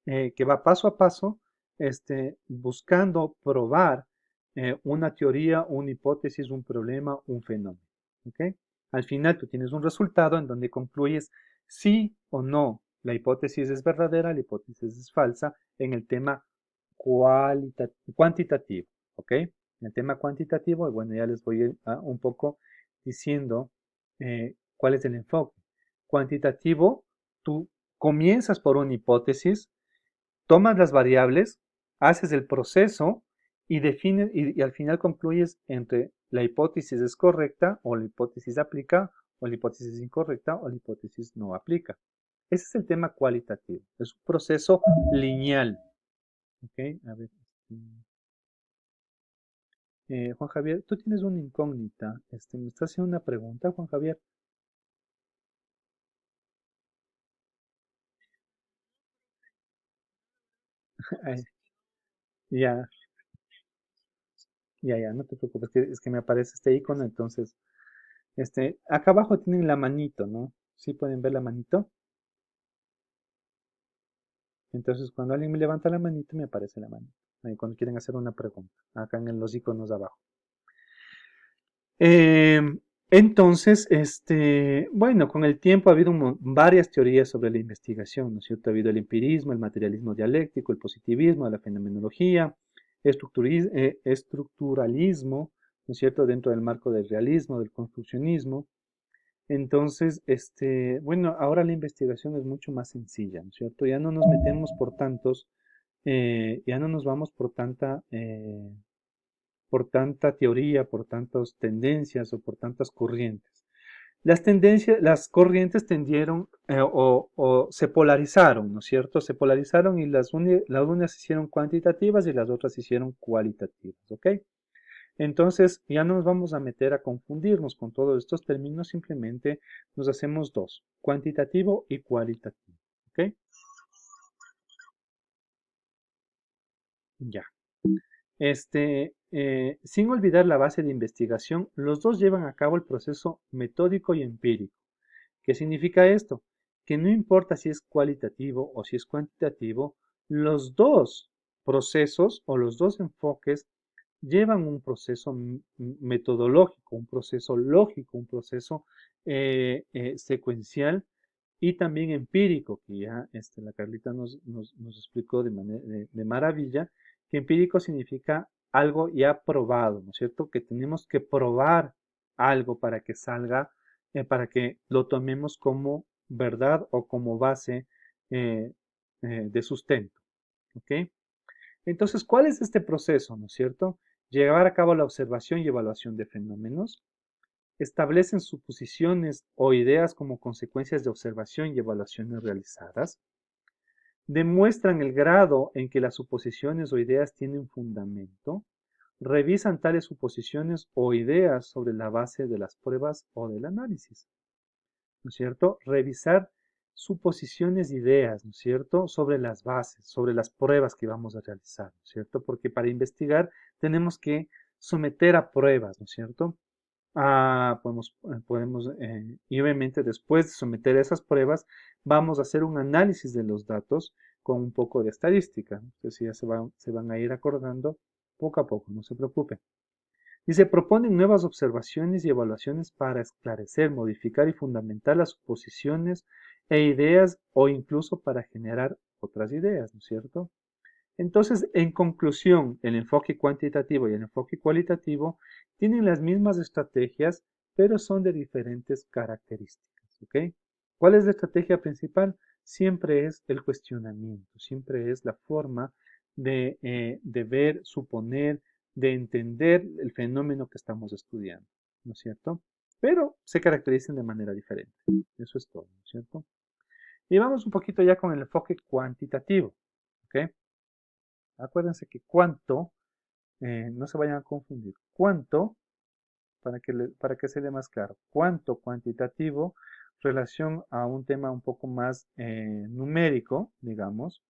que va paso a paso, buscando probar una teoría, una hipótesis, un problema, un fenómeno. ¿Ok? Al final tú tienes un resultado en donde concluyes sí o no la hipótesis es verdadera, la hipótesis es falsa en el tema cuantitativo. ¿Ok? En el tema cuantitativo, y bueno, ya les voy un poco diciendo cuál es el enfoque. Cuantitativo, tú comienzas por una hipótesis, tomas las variables, haces el proceso y defines y al final concluyes entre la hipótesis es correcta o la hipótesis aplica o la hipótesis es incorrecta o la hipótesis no aplica. Ese es el tema cualitativo. Es un proceso lineal. ¿Ok? A ver. Juan Javier, tú tienes una incógnita. Me estás haciendo una pregunta, Juan Javier. Ay, ya, ya, no te preocupes, es que me aparece este icono, entonces, acá abajo tienen la manito, ¿no? ¿Sí pueden ver la manito? Entonces, cuando alguien me levanta la manito, me aparece la manito. Ahí, cuando quieren hacer una pregunta, acá en los iconos de abajo. Entonces, bueno, con el tiempo ha habido varias teorías sobre la investigación, ¿no es cierto? Ha habido el empirismo, el materialismo dialéctico, el positivismo, la fenomenología, estructuralismo, ¿no es cierto? Dentro del marco del realismo, del construccionismo. Entonces, bueno, ahora la investigación es mucho más sencilla, ¿no es cierto? Ya no nos metemos por tantos, ya no nos vamos por tanta teoría, por tantas tendencias o por tantas corrientes. Las tendencias, las corrientes tendieron o se polarizaron, ¿no es cierto? Se polarizaron y las unas se hicieron cuantitativas y las otras se hicieron cualitativas, ¿ok? Entonces ya no nos vamos a meter a confundirnos con todos estos términos, simplemente nos hacemos dos, cuantitativo y cualitativo, ¿ok? Ya. Sin olvidar la base de investigación, los dos llevan a cabo el proceso metódico y empírico. ¿Qué significa esto? Que no importa si es cualitativo o si es cuantitativo, los dos procesos o los dos enfoques llevan un proceso metodológico, un proceso lógico, un proceso secuencial y también empírico, que ya la Carlita nos explicó de maravilla, que empírico significa algo ya probado, ¿no es cierto? Que tenemos que probar algo para que salga, para que lo tomemos como verdad o como base eh, de sustento, ¿ok? Entonces, ¿cuál es este proceso, no es cierto? Llevar a cabo la observación y evaluación de fenómenos, establecen suposiciones o ideas como consecuencias de observación y evaluaciones realizadas, demuestran el grado en que las suposiciones o ideas tienen fundamento, revisan tales suposiciones o ideas sobre la base de las pruebas o del análisis, ¿no es cierto? Revisar suposiciones e ideas, ¿no es cierto? Sobre las bases, sobre las pruebas que vamos a realizar, ¿no es cierto? Porque para investigar tenemos que someter a pruebas, ¿no es cierto? Y obviamente después de someter esas pruebas, vamos a hacer un análisis de los datos con un poco de estadística. Entonces ya se van a ir acordando poco a poco, no se preocupen. Y se proponen nuevas observaciones y evaluaciones para esclarecer, modificar y fundamentar las suposiciones e ideas o incluso para generar otras ideas, ¿no es cierto? Entonces, en conclusión, el enfoque cuantitativo y el enfoque cualitativo tienen las mismas estrategias, pero son de diferentes características, ¿ok? ¿Cuál es la estrategia principal? Siempre es el cuestionamiento, siempre es la forma de ver, suponer, de entender el fenómeno que estamos estudiando, ¿no es cierto? Pero se caracterizan de manera diferente. Eso es todo, ¿no es cierto? Y vamos un poquito ya con el enfoque cuantitativo, ¿ok? Acuérdense que cuánto, no se vayan a confundir, cuánto, para que se dé más claro, cuánto cuantitativo, relación a un tema un poco más numérico, digamos,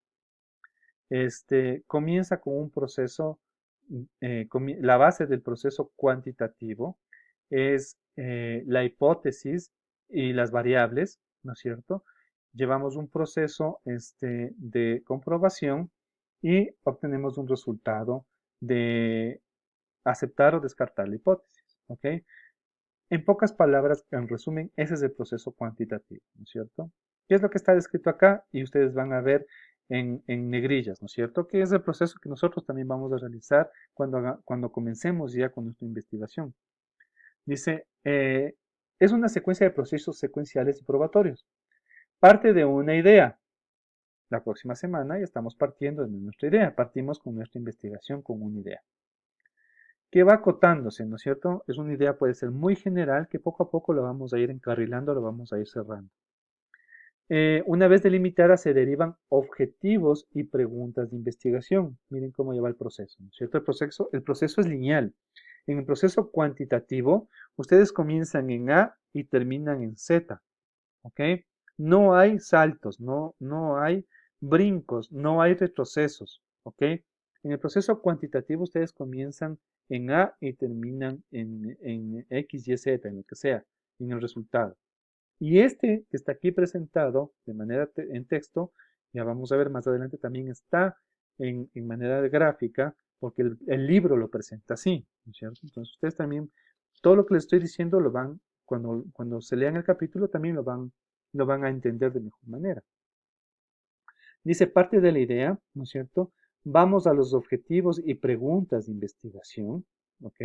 comienza con un proceso, la base del proceso cuantitativo es la hipótesis y las variables, ¿no es cierto? Llevamos un proceso de comprobación y obtenemos un resultado de aceptar o descartar la hipótesis, ¿ok? En pocas palabras, en resumen, ese es el proceso cuantitativo, ¿no es cierto? ¿Qué es lo que está descrito acá? Y ustedes van a ver en negrillas, ¿no es cierto? Que es el proceso que nosotros también vamos a realizar cuando comencemos ya con nuestra investigación. Dice, es una secuencia de procesos secuenciales y probatorios. Parte de una idea. La próxima semana ya estamos partiendo de nuestra idea. Partimos con nuestra investigación con una idea que va acotándose, ¿no es cierto? Es una idea, puede ser muy general, que poco a poco lo vamos a ir encarrilando, lo vamos a ir cerrando. Una vez delimitada, se derivan objetivos y preguntas de investigación. Miren cómo lleva el proceso, ¿no es cierto? El proceso es lineal. En el proceso cuantitativo, ustedes comienzan en A y terminan en Z, ¿ok? No hay saltos, no hay brincos, no hay retrocesos, ¿ok? En el proceso cuantitativo ustedes comienzan en A y terminan en X, Y, Z, en lo que sea, en el resultado. Y este que está aquí presentado de manera en texto, ya vamos a ver más adelante, también está en manera de gráfica, porque el libro lo presenta así, ¿no es cierto? Entonces ustedes también, todo lo que les estoy diciendo lo van, cuando se lean el capítulo, también lo van a entender de mejor manera. Dice parte de la idea, ¿no es cierto? Vamos a los objetivos y preguntas de investigación, ¿ok?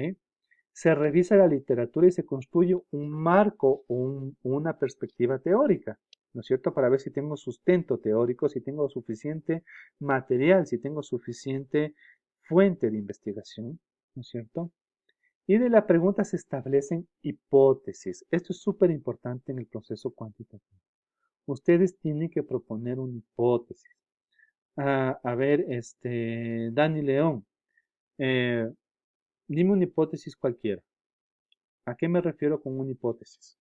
Se revisa la literatura y se construye un marco o una perspectiva teórica, ¿no es cierto? Para ver si tengo sustento teórico, si tengo suficiente material, si tengo suficiente fuente de investigación, ¿no es cierto? Y de la pregunta se establecen hipótesis. Esto es súper importante en el proceso cuantitativo. Ustedes tienen que proponer una hipótesis. A ver, Dani León, eh, dime una hipótesis cualquiera. ¿A qué me refiero con una hipótesis?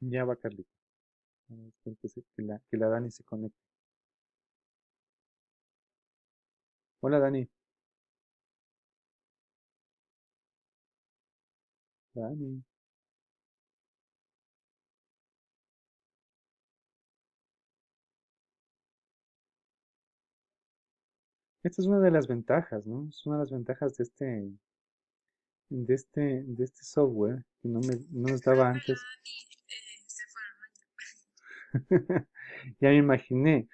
Ya va, Carlita. Espera que la Dani se conecte. Hola, Dani. Dani. Esta es una de las ventajas, ¿no? Es una de las ventajas de este software que no nos daba antes. Se fue al baño. Ya me imaginé.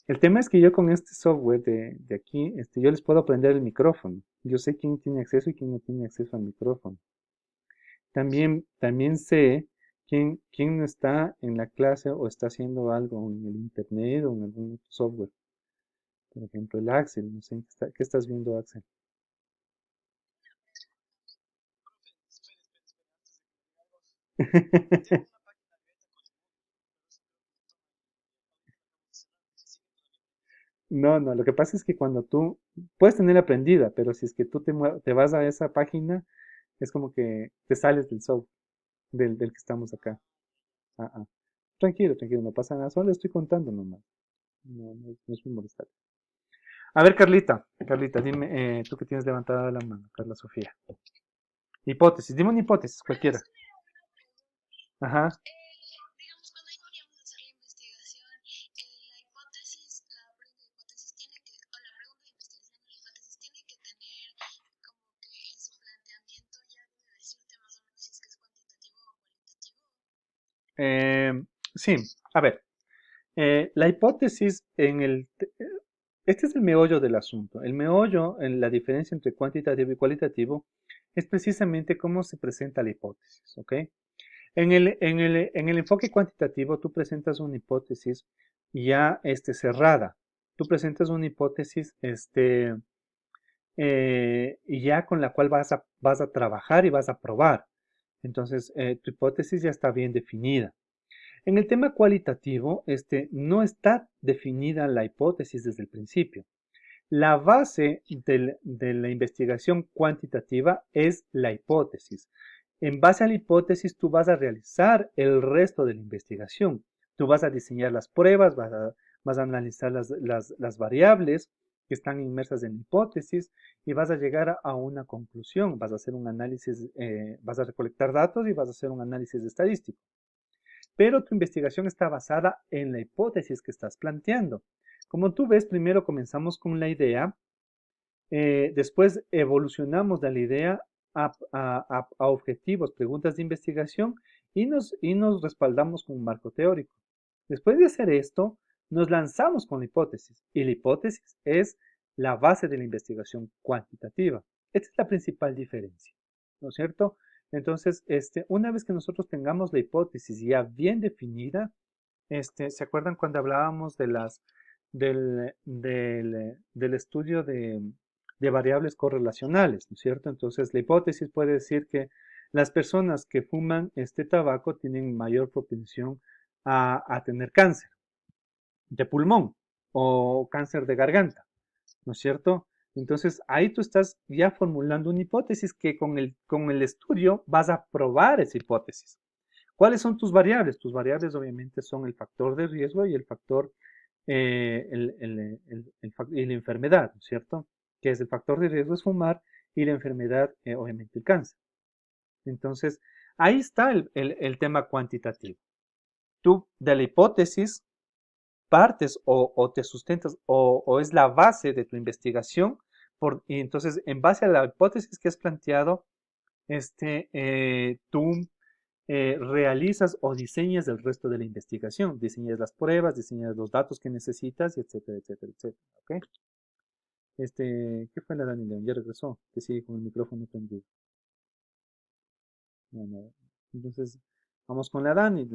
El tema es que yo con este software de aquí, yo les puedo prender el micrófono. Yo sé quién tiene acceso y quién no tiene acceso al micrófono. También sé quién no está en la clase o está haciendo algo en el internet o en algún otro software. Por ejemplo, el Axel. No sé, ¿qué estás viendo, Axel? No, no, lo que pasa es que cuando tú puedes tener aprendida, pero si es que tú te vas a esa página, es como que te sales del software, del que estamos acá. Ah, ah. Tranquilo, tranquilo, no pasa nada, solo le estoy contando nomás. No es muy molestar. A ver, Carlita, dime, tú que tienes levantada la mano, Carla Sofía. Hipótesis, dime una hipótesis, Pero cualquiera. eso era una pregunta. Ajá. Digamos, cuando iniciamos a hacer la investigación, la hipótesis, la pregunta de hipótesis tiene que, o la pregunta de investigación de la hipótesis tiene que tener como que en su planteamiento ya debe decirte más o menos si es que es cuantitativo o cualitativo. Eh, sí, a ver, la hipótesis este es el meollo del asunto. El meollo, en la diferencia entre cuantitativo y cualitativo, es precisamente cómo se presenta la hipótesis, ¿ok? En el enfoque cuantitativo, tú presentas una hipótesis ya cerrada. Tú presentas una hipótesis y ya con la cual vas a trabajar y vas a probar. Entonces, tu hipótesis ya está bien definida. En el tema cualitativo, no está definida la hipótesis desde el principio. La base de la investigación cuantitativa es la hipótesis. En base a la hipótesis, tú vas a realizar el resto de la investigación. Tú vas a diseñar las pruebas, vas a analizar las variables que están inmersas en la hipótesis y vas a llegar a una conclusión. Vas a hacer un análisis, vas a recolectar datos y vas a hacer un análisis estadístico. Pero tu investigación está basada en la hipótesis que estás planteando. Como tú ves, primero comenzamos con la idea, después evolucionamos de la idea a objetivos, preguntas de investigación y nos respaldamos con un marco teórico. Después de hacer esto, nos lanzamos con la hipótesis y la hipótesis es la base de la investigación cuantitativa. Esta es la principal diferencia, ¿no es cierto? Entonces, una vez que nosotros tengamos la hipótesis ya bien definida, ¿se acuerdan cuando hablábamos del estudio de variables correlacionales, ¿no es cierto? Entonces, la hipótesis puede decir que las personas que fuman este tabaco tienen mayor propensión a tener cáncer. de pulmón o cáncer de garganta, ¿no es cierto? Entonces ahí tú estás ya formulando una hipótesis que con el estudio vas a probar esa hipótesis. ¿Cuáles son tus variables? Tus variables obviamente son el factor de riesgo y el factor, y la enfermedad, ¿no es cierto? Que es el factor de riesgo es fumar y la enfermedad, obviamente el cáncer. Entonces, ahí está el tema cuantitativo. Tú de la hipótesis partes o te sustentas o es la base de tu investigación y entonces en base a la hipótesis que has planteado, tú realizas o diseñas el resto de la investigación, diseñas las pruebas, diseñas los datos que necesitas, y etcétera, etcétera, etcétera. ¿Ok? ¿Qué fue la Dani León? Ya regresó, que sigue con el micrófono prendido. Bueno, entonces, vamos con la Dani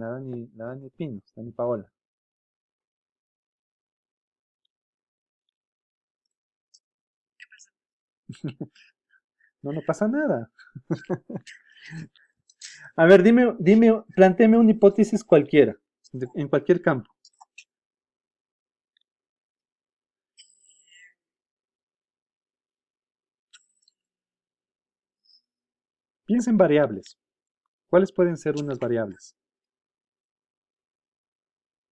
Pinos, Dani Paola. No, no pasa nada. A ver, plantéame una hipótesis cualquiera, en cualquier campo. Piensa en variables. ¿Cuáles pueden ser unas variables?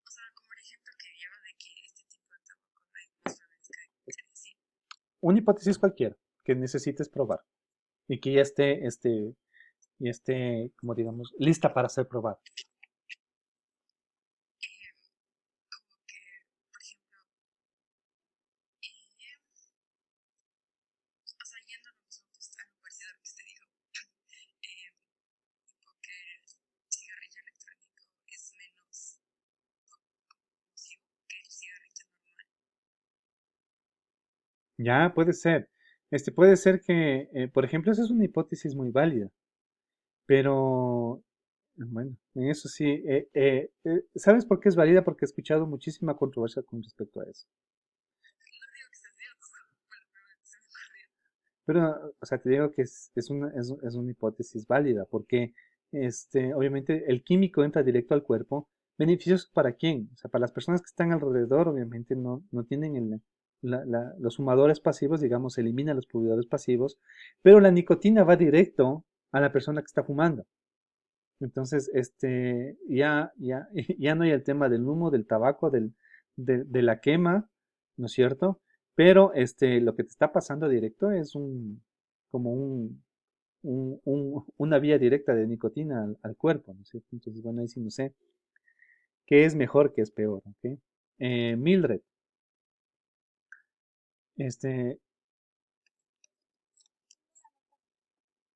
O sea, como el ejemplo que dio de que este tipo de tabaco no hay más que sí. Una hipótesis cualquiera que necesites probar y que ya esté, como digamos, lista para ser probada. Como que, por ejemplo, o sea, yendo a nosotros, algo parecido a lo que usted dijo, tipo que el cigarrillo electrónico es menos nocivo que el cigarrillo normal. Ya, puede ser. Puede ser que, por ejemplo, esa es una hipótesis muy válida, pero, bueno, en eso sí, ¿sabes por qué es válida? Porque he escuchado muchísima controversia con respecto a eso. No digo que sea cierto, solo fue lo primero que se me ocurrió. Pero, o sea, te digo que es una hipótesis válida, porque obviamente el químico entra directo al cuerpo. ¿Beneficios para quién? O sea, para las personas que están alrededor, obviamente no tienen los fumadores pasivos, digamos, elimina los fumadores pasivos, pero la nicotina va directo a la persona que está fumando. Entonces, ya no hay el tema del humo, del tabaco, de la quema, ¿no es cierto? Pero lo que te está pasando directo es como una vía directa de nicotina al cuerpo, ¿no es cierto? Entonces, bueno, ahí sí no sé qué es mejor, qué es peor, ¿ok? Mildred, este,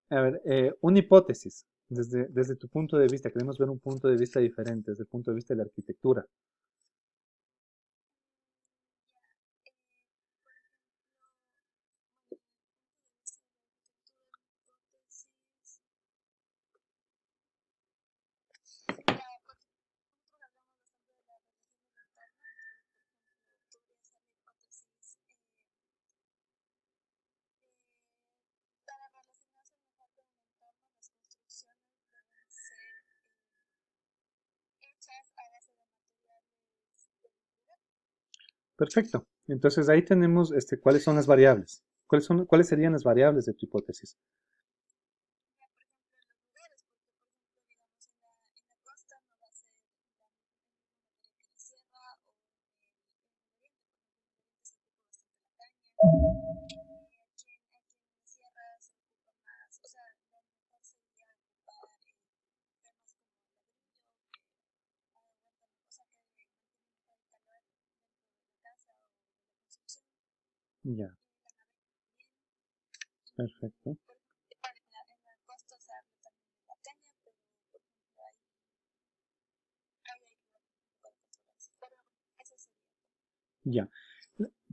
a ver, una hipótesis, desde tu punto de vista, queremos ver un punto de vista diferente, desde el punto de vista de la arquitectura. Perfecto. Entonces ahí tenemos cuáles son las variables. ¿Cuáles serían las variables de tu hipótesis? Ya, perfecto. Ya.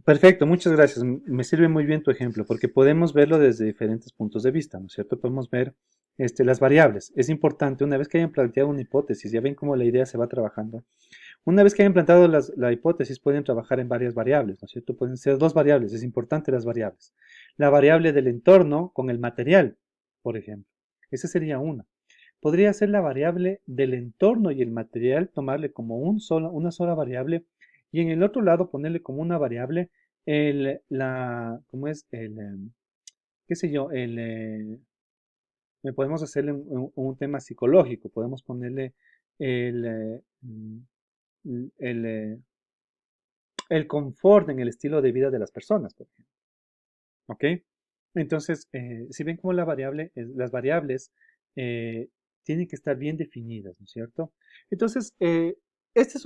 Perfecto, muchas gracias. Me sirve muy bien tu ejemplo porque podemos verlo desde diferentes puntos de vista, ¿no es cierto? Podemos ver las variables. Es importante, una vez que hayan planteado una hipótesis, ya ven cómo la idea se va trabajando. Una vez que hayan planteado la hipótesis, pueden trabajar en varias variables, ¿no es cierto? Pueden ser dos variables, es importante las variables. La variable del entorno con el material, por ejemplo. Esa sería una. Podría ser la variable del entorno y el material, tomarle como una sola variable y en el otro lado ponerle como una variable ¿cómo es? Qué sé yo, podemos hacerle un tema psicológico, podemos ponerle el, el, eh, el confort en el estilo de vida de las personas, por ejemplo. ¿Ok? Entonces, si ven cómo las variables eh, tienen que estar bien definidas, ¿no es cierto? Entonces, este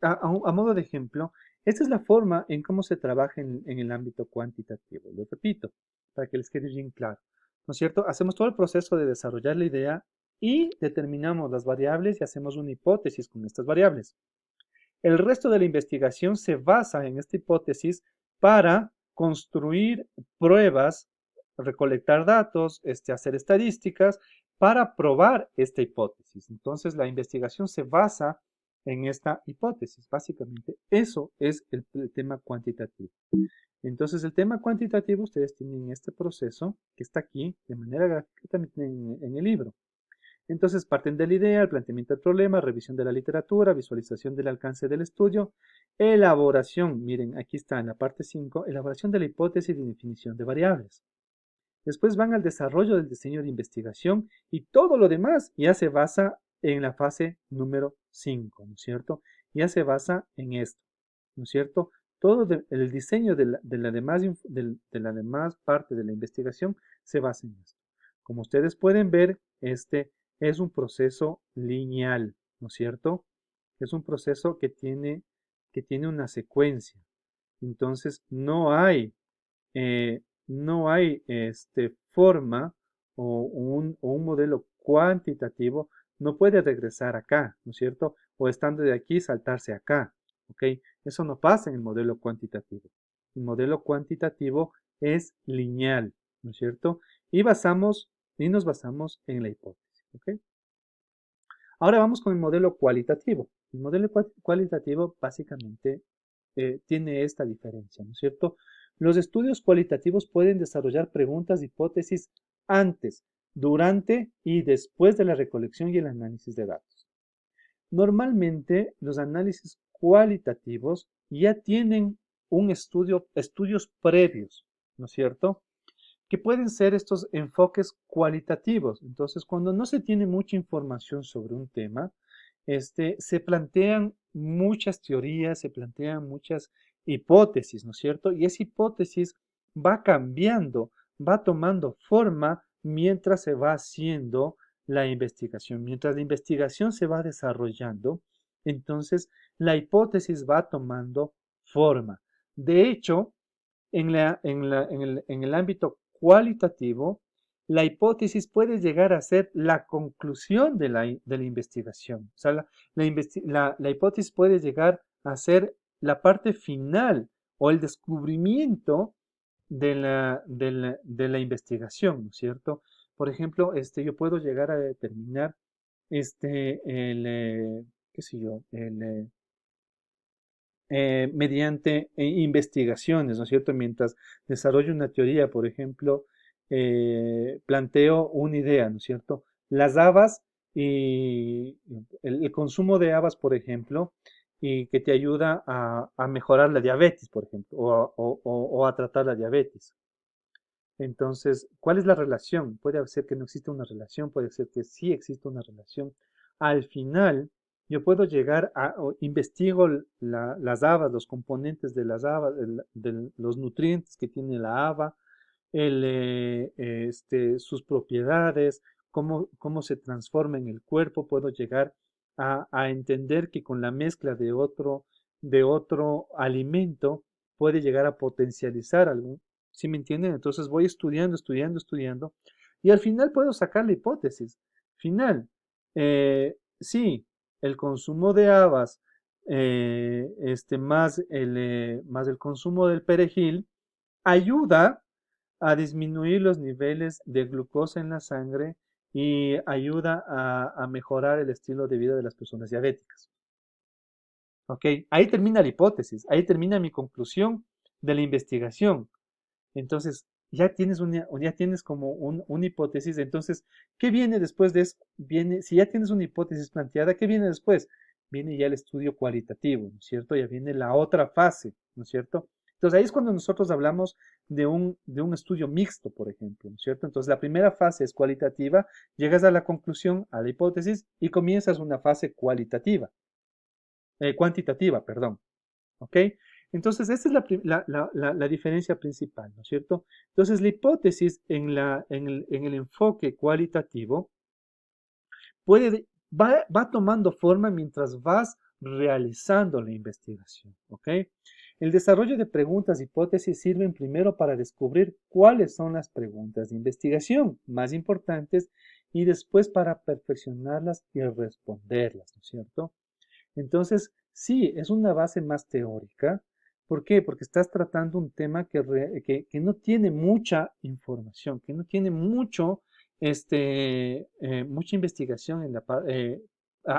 a modo de ejemplo, esta es la forma en cómo se trabaja en el ámbito cuantitativo. Lo repito, para que les quede bien claro, ¿no es cierto? Hacemos todo el proceso de desarrollar la idea y determinamos las variables y hacemos una hipótesis con estas variables. El resto de la investigación se basa en esta hipótesis para construir pruebas, recolectar datos, hacer estadísticas para probar esta hipótesis. Entonces, la investigación se basa en esta hipótesis. Básicamente, eso es el tema cuantitativo. Entonces, el tema cuantitativo, ustedes tienen este proceso que está aquí de manera gráfica también en el libro. Entonces parten de la idea, el planteamiento del problema, revisión de la literatura, visualización del alcance del estudio, elaboración, miren, aquí está en la parte 5, elaboración de la hipótesis y definición de variables. Después van al desarrollo del diseño de investigación y todo lo demás ya se basa en la fase número 5, ¿no es cierto? Ya se basa en esto, ¿no es cierto? Todo el diseño de la demás parte de la investigación se basa en esto. Como ustedes pueden ver, es un proceso lineal, ¿no es cierto? Es un proceso que tiene una secuencia. Entonces, no hay forma o un modelo cuantitativo, no puede regresar acá, ¿no es cierto? O estando de aquí, saltarse acá, ¿ok? Eso no pasa en el modelo cuantitativo. El modelo cuantitativo es lineal, ¿no es cierto? Y nos basamos en la hipótesis, ¿ok? Ahora vamos con el modelo cualitativo. El modelo cualitativo básicamente tiene esta diferencia, ¿no es cierto? Los estudios cualitativos pueden desarrollar preguntas, hipótesis antes, durante y después de la recolección y el análisis de datos. Normalmente los análisis cualitativos ya tienen estudios previos, ¿no es cierto? Que pueden ser estos enfoques cualitativos. Entonces, cuando no se tiene mucha información sobre un tema, se plantean muchas teorías, se plantean muchas hipótesis, ¿no es cierto? Y esa hipótesis va cambiando, va tomando forma mientras se va haciendo la investigación. Mientras la investigación se va desarrollando, entonces la hipótesis va tomando forma. De hecho, en el ámbito cualitativo, la hipótesis puede llegar a ser la conclusión de la investigación. O sea, la hipótesis puede llegar a ser la parte final o el descubrimiento de la investigación, ¿no es cierto? Por ejemplo, yo puedo llegar a determinar, qué sé yo, mediante investigaciones, ¿no es cierto? Mientras desarrollo una teoría, por ejemplo, planteo una idea, ¿no es cierto? Las habas y el consumo de habas, por ejemplo, y que te ayuda a mejorar la diabetes, por ejemplo, o a tratar la diabetes. Entonces, ¿cuál es la relación? Puede ser que no exista una relación, puede ser que sí exista una relación. Al final, yo puedo llegar o investigo las habas, los componentes de las habas, los nutrientes que tiene la haba, sus propiedades, cómo se transforma en el cuerpo. Puedo llegar a entender que con la mezcla de otro alimento puede llegar a potencializar algún. ¿Sí me entienden? Entonces voy estudiando, estudiando, estudiando, y al final puedo sacar la hipótesis final. Sí, el consumo de habas, más el consumo del perejil, ayuda a disminuir los niveles de glucosa en la sangre y ayuda a mejorar el estilo de vida de las personas diabéticas. ¿Ok? Ahí termina la hipótesis, ahí termina mi conclusión de la investigación. Entonces, ya tienes como una hipótesis. Entonces, ¿qué viene después de eso? Si ya tienes una hipótesis planteada, ¿qué viene después? viene ya el estudio cualitativo, ¿no es cierto? Ya viene la otra fase, ¿no es cierto? Entonces ahí es cuando nosotros hablamos de un estudio mixto, por ejemplo, ¿no es cierto? Entonces la primera fase es cualitativa, llegas a la conclusión, a la hipótesis y comienzas una fase cuantitativa, perdón, ¿ok? Entonces esa es la diferencia principal, ¿no es cierto? Entonces la hipótesis en el enfoque cualitativo va tomando forma mientras vas realizando la investigación, ¿ok? El desarrollo de preguntas e hipótesis sirven primero para descubrir cuáles son las preguntas de investigación más importantes y después para perfeccionarlas y responderlas, ¿no es cierto? Entonces, sí, es una base más teórica. ¿Por qué? Porque estás tratando un tema que no tiene mucha información, que no tiene mucha investigación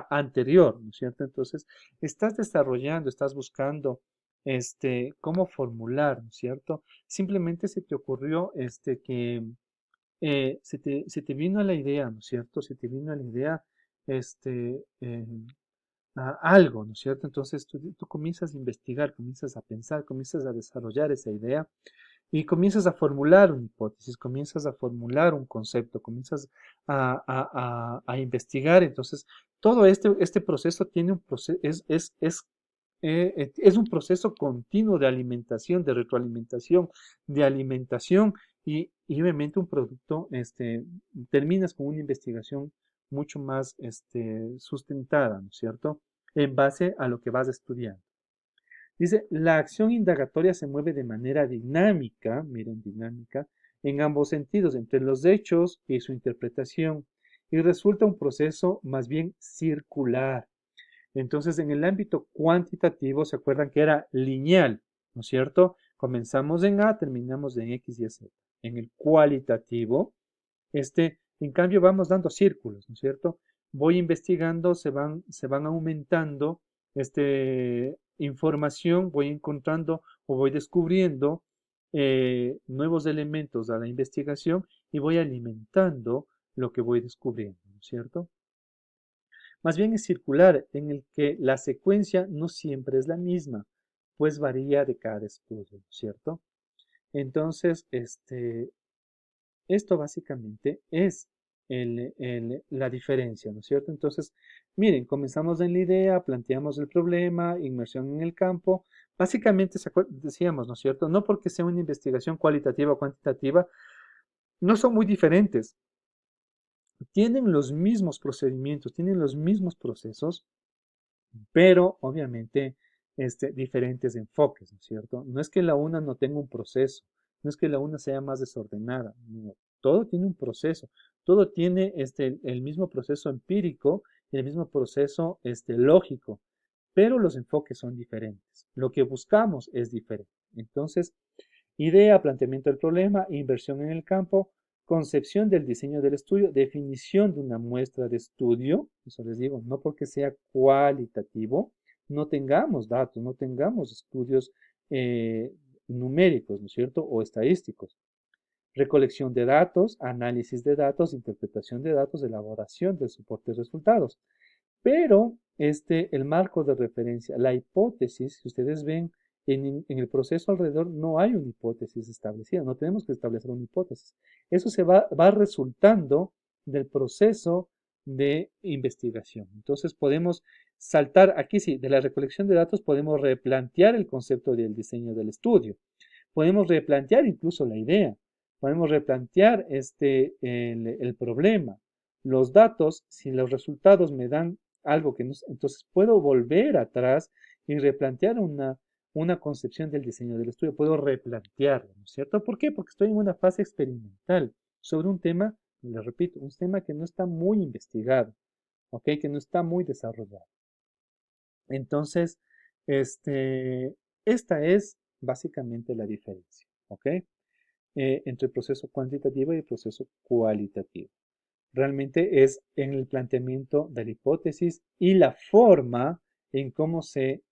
anterior, ¿no es cierto? Entonces, estás desarrollando, estás buscando cómo formular, ¿no es cierto? Simplemente se te ocurrió que se te vino a la idea, ¿no es cierto? Se te vino a la idea este, eh, algo, ¿no es cierto? Entonces tú comienzas a investigar, comienzas a pensar, comienzas a desarrollar esa idea y comienzas a formular una hipótesis, comienzas a formular un concepto, comienzas a investigar. Entonces, todo este proceso tiene un proceso, es un proceso continuo de alimentación, de retroalimentación, de alimentación y obviamente un producto, terminas con una investigación mucho más sustentada, ¿no es cierto? En base a lo que vas estudiando. Dice, la acción indagatoria se mueve de manera dinámica, miren, dinámica, en ambos sentidos, entre los hechos y su interpretación, y resulta un proceso más bien circular. Entonces, en el ámbito cuantitativo, se acuerdan que era lineal, ¿no es cierto? Comenzamos en A, terminamos en X y Z. En el cualitativo, en cambio, vamos dando círculos, ¿no es cierto? Voy investigando, se van aumentando, información, voy encontrando o voy descubriendo nuevos elementos a la investigación y voy alimentando lo que voy descubriendo, ¿no es cierto? Más bien es circular, en el que la secuencia no siempre es la misma, pues varía de cada estudio, ¿cierto? Entonces, esto básicamente es la diferencia, ¿no es cierto? Entonces, miren, comenzamos en la idea, planteamos el problema, inmersión en el campo. Básicamente, decíamos, ¿no es cierto? No porque sea una investigación cualitativa o cuantitativa, no son muy diferentes. Tienen los mismos procedimientos, tienen los mismos procesos, pero obviamente diferentes enfoques, ¿no es cierto? No es que la una no tenga un proceso, no es que la una sea más desordenada, no, todo tiene un proceso, todo tiene el mismo proceso empírico y el mismo proceso lógico, pero los enfoques son diferentes. Lo que buscamos es diferente. Entonces, idea, planteamiento del problema, inversión en el campo, concepción del diseño del estudio, definición de una muestra de estudio, eso les digo, no porque sea cualitativo, no tengamos datos, no tengamos estudios eh, numéricos, ¿no es cierto? O estadísticos. Recolección de datos, análisis de datos, interpretación de datos, elaboración del soporte de resultados. Pero el marco de referencia, la hipótesis, si ustedes ven en el proceso alrededor, no hay una hipótesis establecida, no tenemos que establecer una hipótesis. Eso va resultando del proceso de investigación. Entonces podemos saltar, aquí sí, de la recolección de datos podemos replantear el concepto del diseño del estudio. Podemos replantear incluso la idea. Podemos replantear el problema. Los datos, si los resultados me dan algo que no, entonces puedo volver atrás y replantear una concepción del diseño del estudio, puedo replantearlo, ¿no es cierto? ¿Por qué? Porque estoy en una fase experimental sobre un tema, les repito, un tema que no está muy investigado, ¿ok? Que no está muy desarrollado. Entonces, esta es básicamente la diferencia, ¿ok? Entre el proceso cuantitativo y el proceso cualitativo. Realmente es en el planteamiento de la hipótesis y la forma en cómo se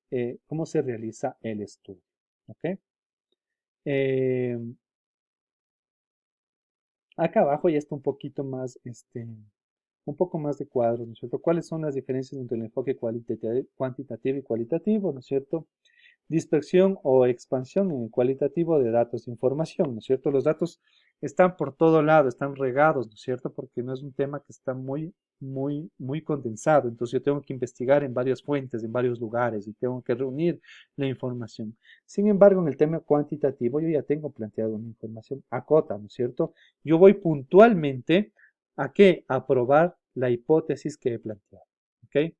realiza el estudio. ¿Ok? Eh, Acá abajo ya está un poquito más un poco más de cuadros, ¿no es cierto? ¿Cuáles son las diferencias entre el enfoque cuantitativo y cualitativo, ¿no es cierto? Dispersión o expansión en el cualitativo de datos de información, ¿no es cierto? Los datos están por todo lado, están regados, ¿no es cierto? Porque no es un tema que está muy condensado. Entonces yo tengo que investigar en varias fuentes, en varios lugares y tengo que reunir la información. Sin embargo, en el tema cuantitativo yo ya tengo planteado una información acota, ¿no es cierto? Yo voy puntualmente a qué? A probar la hipótesis que he planteado, ¿ok?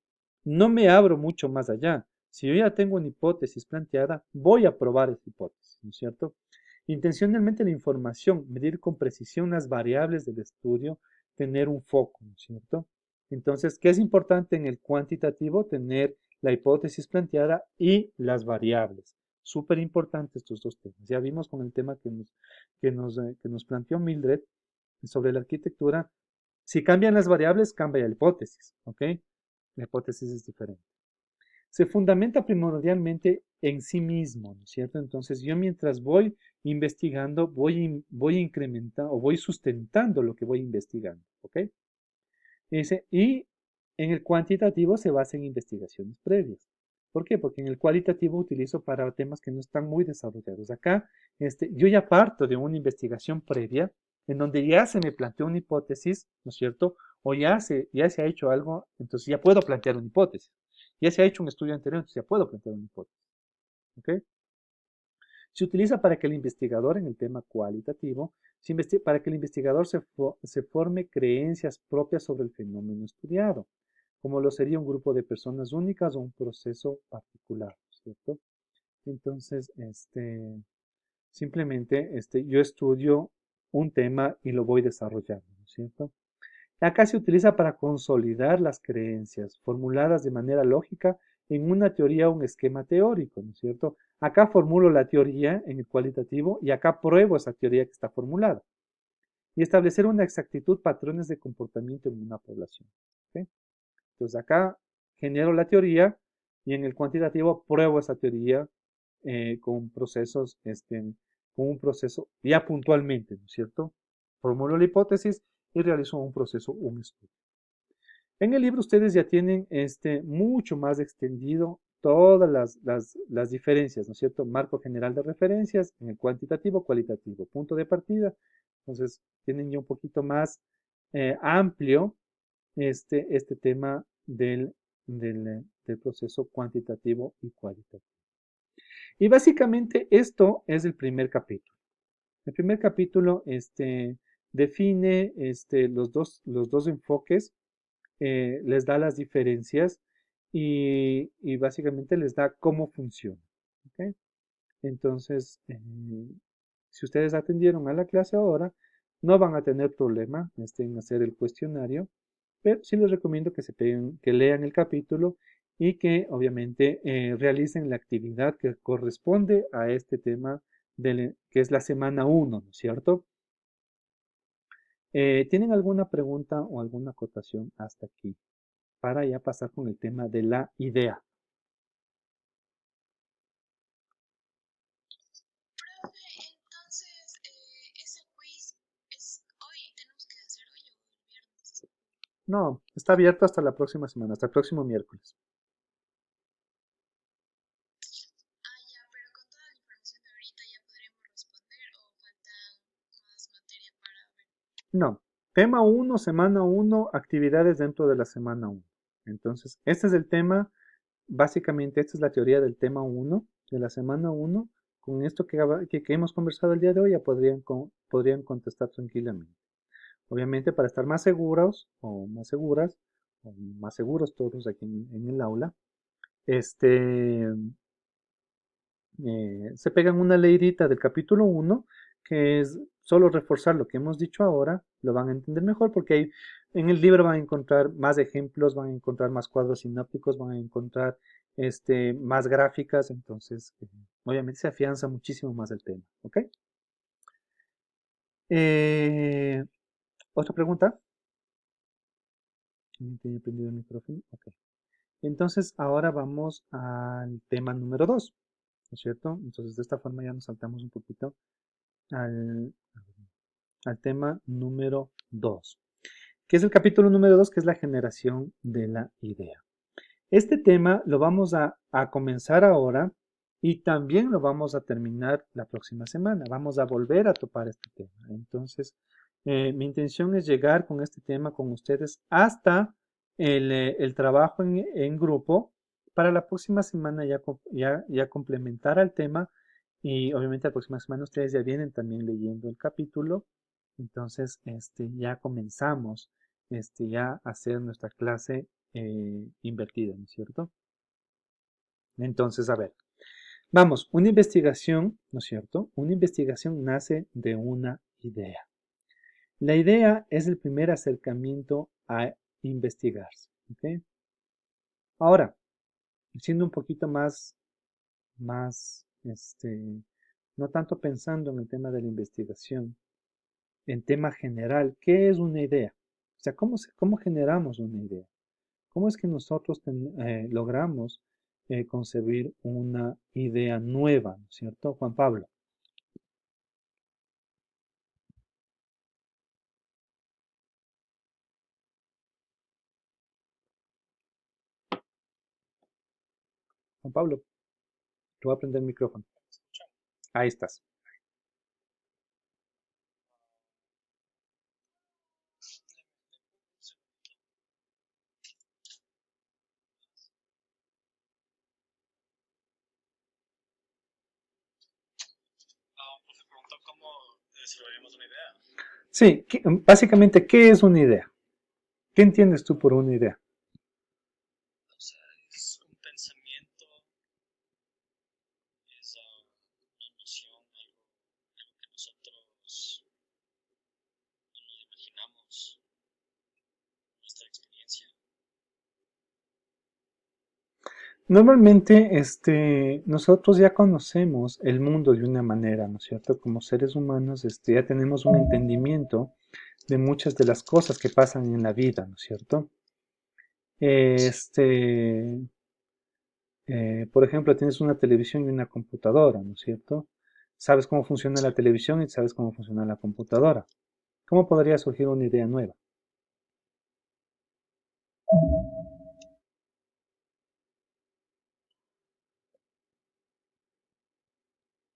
No me abro mucho más allá. Si yo ya tengo una hipótesis planteada, voy a probar esa hipótesis, ¿no es cierto? Intencionalmente la información, medir con precisión las variables del estudio, tener un foco, ¿no es cierto? Entonces, ¿qué es importante en el cuantitativo? Tener la hipótesis planteada y las variables. Súper importantes estos dos temas. Ya vimos con el tema que nos planteó Mildred sobre la arquitectura. Si cambian las variables, cambia la hipótesis, ¿ok? La hipótesis es diferente. Se fundamenta primordialmente en sí mismo, ¿no es cierto? Entonces yo mientras voy investigando, voy incrementando o voy sustentando lo que voy investigando, ¿ok? Y en el cuantitativo se basa en investigaciones previas. ¿Por qué? Porque en el cualitativo utilizo para temas que no están muy desarrollados. Acá, yo ya parto de una investigación previa en donde ya se me planteó una hipótesis, ¿no es cierto? O ya se ha hecho algo, entonces ya puedo plantear una hipótesis. Ya se ha hecho un estudio anterior, entonces ya puedo plantear una hipótesis. ¿Ok? Se utiliza para que el investigador en el tema cualitativo, para que el investigador se forme creencias propias sobre el fenómeno estudiado, como lo sería un grupo de personas únicas o un proceso particular, ¿cierto? Entonces, simplemente yo estudio un tema y lo voy desarrollando, ¿cierto? Acá se utiliza para consolidar las creencias formuladas de manera lógica en una teoría o un esquema teórico, ¿no es cierto? Acá formulo la teoría en el cualitativo y acá pruebo esa teoría que está formulada. Y establecer una exactitud, patrones de comportamiento en una población. ¿Ok? Entonces acá genero la teoría y en el cuantitativo pruebo esa teoría con procesos, con un proceso ya puntualmente, ¿no es cierto? Formulo la hipótesis y realizo un proceso, un estudio. En el libro ustedes ya tienen mucho más extendido todas las diferencias, ¿no es cierto? Marco general de referencias en el cuantitativo, cualitativo, punto de partida. Entonces, tienen ya un poquito más amplio este tema del proceso cuantitativo y cualitativo. Y básicamente esto es el primer capítulo. El primer capítulo define los dos enfoques, les da las diferencias y básicamente les da cómo funciona. ¿Ok? Entonces, si ustedes atendieron a la clase ahora, no van a tener problema en hacer el cuestionario, pero sí les recomiendo que lean el capítulo y que obviamente realicen la actividad que corresponde a este tema que es la semana 1, ¿no es cierto? ¿Tienen alguna pregunta o alguna acotación hasta aquí? Para ya pasar con el tema de la idea. Profe, entonces, ese quiz es hoy, tenemos que hacer hoy o el viernes. No, está abierto hasta la próxima semana, hasta el próximo miércoles. Ah, ya, pero con toda la información de ahorita ya podríamos responder o falta más materia para ver. No, tema 1, semana 1, actividades dentro de la semana 1. Entonces, este es el tema, básicamente esta es la teoría del tema 1, de la semana 1. Con esto que hemos conversado el día de hoy ya podrían contestar tranquilamente. Obviamente para estar más seguros o más seguras, o más seguros todos aquí en el aula, este, se pegan una leidita del capítulo 1, que es solo reforzar lo que hemos dicho ahora, lo van a entender mejor porque ahí en el libro van a encontrar más ejemplos, van a encontrar más cuadros sinápticos, van a encontrar más gráficas, entonces obviamente se afianza muchísimo más el tema, ¿ok? Eh, ¿Otra pregunta? ¿Tiene prendido el micrófono? Ok. Entonces ahora vamos al tema número 2, ¿no es cierto? Entonces de esta forma ya nos saltamos un poquito al tema número 2. que es el capítulo número 2, que es la generación de la idea. Este tema lo vamos a comenzar ahora y también lo vamos a terminar la próxima semana. Vamos a volver a topar este tema. Entonces, mi intención es llegar con este tema con ustedes hasta el trabajo en grupo para la próxima semana ya complementar al tema y obviamente la próxima semana ustedes ya vienen también leyendo el capítulo. Entonces, ya comenzamos ya a hacer nuestra clase invertida, ¿no es cierto? Entonces, a ver, vamos, una investigación, ¿no es cierto? Una investigación nace de una idea. La idea es el primer acercamiento a investigarse, ¿ok? Ahora, siendo un poquito no tanto pensando en el tema de la investigación, en tema general, ¿qué es una idea? O sea, ¿cómo generamos una idea? ¿Cómo es que nosotros logramos concebir una idea nueva, ¿no es cierto, Juan Pablo? Juan Pablo, te voy a prender el micrófono. Ahí estás. Pues se preguntó cómo desarrollamos una idea. Sí, básicamente, ¿qué es una idea? ¿Qué entiendes tú por una idea? O sea, es un pensamiento, es una noción, algo que nosotros nos imaginamos, nuestra experiencia. Normalmente, nosotros ya conocemos el mundo de una manera, ¿no es cierto? Como seres humanos, ya tenemos un entendimiento de muchas de las cosas que pasan en la vida, ¿no es cierto? Por ejemplo, tienes una televisión y una computadora, ¿no es cierto? Sabes cómo funciona la televisión y sabes cómo funciona la computadora. ¿Cómo podría surgir una idea nueva?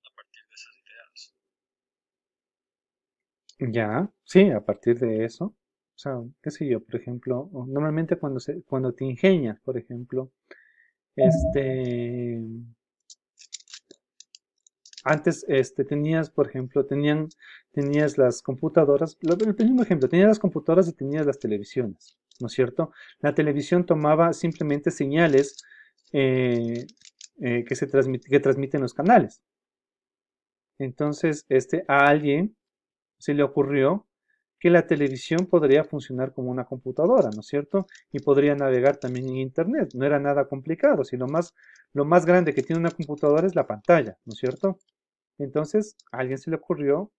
A partir de esas ideas. Ya, sí, a partir de eso. O sea, qué sé yo, por ejemplo, normalmente cuando te ingenias, por ejemplo, este, antes, tenías, por ejemplo, tenías las computadoras, el mismo ejemplo, tenías las computadoras y tenías las televisiones, ¿no es cierto? La televisión tomaba simplemente señales eh, que transmiten los canales. Entonces, a alguien se le ocurrió que la televisión podría funcionar como una computadora, ¿no es cierto? Y podría navegar también en Internet. No era nada complicado, si lo más grande que tiene una computadora es la pantalla, ¿no es cierto? Entonces, a alguien se le ocurrió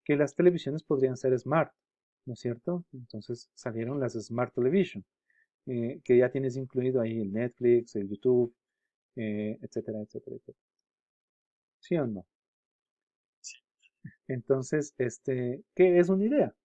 que las televisiones podrían ser smart, ¿no es cierto? Entonces salieron las Smart Television, que ya tienes incluido ahí el Netflix, el YouTube, etcétera, etcétera, etcétera. ¿Sí o no? Entonces, ¿qué es una idea?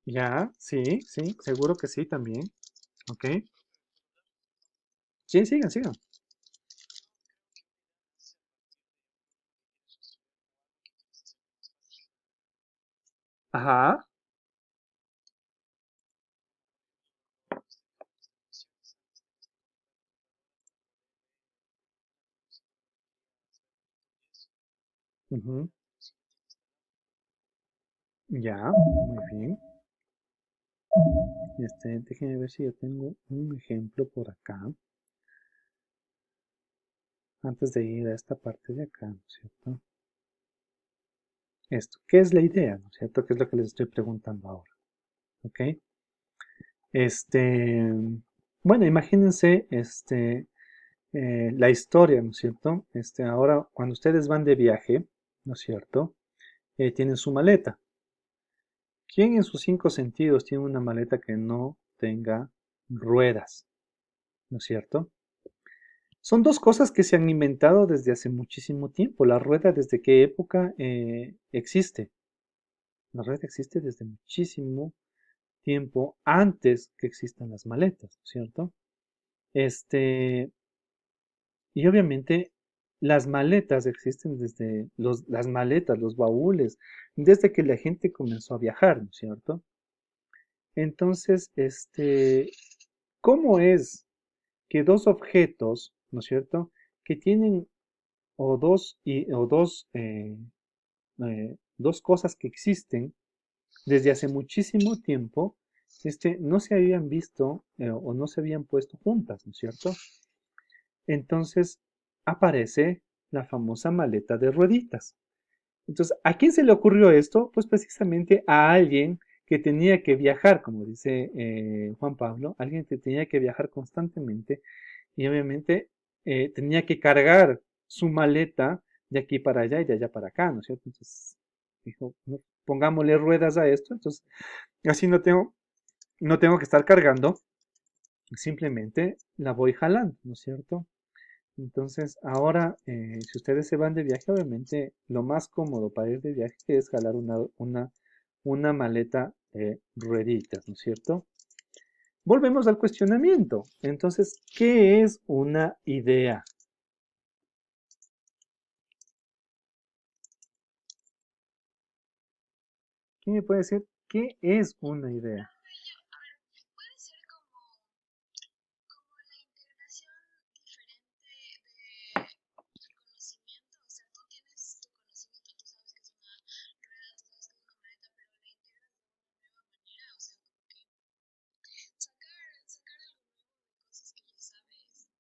Ya, sí, sí, seguro que sí también. Ok. Sí, sigan, sigan. Ajá. Ujú. Ya, muy bien. Déjenme ver si yo tengo un ejemplo por acá, antes de ir a esta parte de acá, ¿no es cierto? Esto, ¿qué es la idea? ¿No es cierto? ¿Qué es lo que les estoy preguntando ahora? ¿Ok? Este, bueno, imagínense, la historia, ¿no es cierto? Ahora, cuando ustedes van de viaje, ¿no es cierto? Tienen su maleta. ¿Quién en sus cinco sentidos tiene una maleta que no tenga ruedas? ¿No es cierto? Son dos cosas que se han inventado desde hace muchísimo tiempo. La rueda, ¿desde qué época existe? La rueda existe desde muchísimo tiempo antes que existan las maletas, ¿no es cierto? Este, y obviamente las maletas existen desde las maletas, los baúles, desde que la gente comenzó a viajar, ¿no es cierto? Entonces, ¿cómo es que dos objetos, ¿no es cierto? Que tienen dos cosas que existen desde hace muchísimo tiempo, no se habían visto o no se habían puesto juntas, ¿no es cierto? Entonces aparece la famosa maleta de rueditas. Entonces, ¿a quién se le ocurrió esto? Pues precisamente a alguien que tenía que viajar, como dice Juan Pablo, alguien que tenía que viajar constantemente y obviamente tenía que cargar su maleta de aquí para allá y de allá para acá, ¿no es cierto? Entonces dijo, "No, pongámosle ruedas a esto, entonces así no tengo que estar cargando, simplemente la voy jalando, ¿no es cierto? Entonces, ahora, si ustedes se van de viaje, obviamente lo más cómodo para ir de viaje es jalar una maleta de rueditas, ¿no es cierto? Volvemos al cuestionamiento. Entonces, ¿qué es una idea? ¿Quién me puede decir qué es una idea? A ver, puede ser como la integración diferente del conocimiento. O sea, tú tienes tu conocimiento, tú sabes que es una rueda, tú sabes que es una maleta, pero la integras de una nueva manera. O sea, como que sacar algo nuevo de cosas que ya sabes,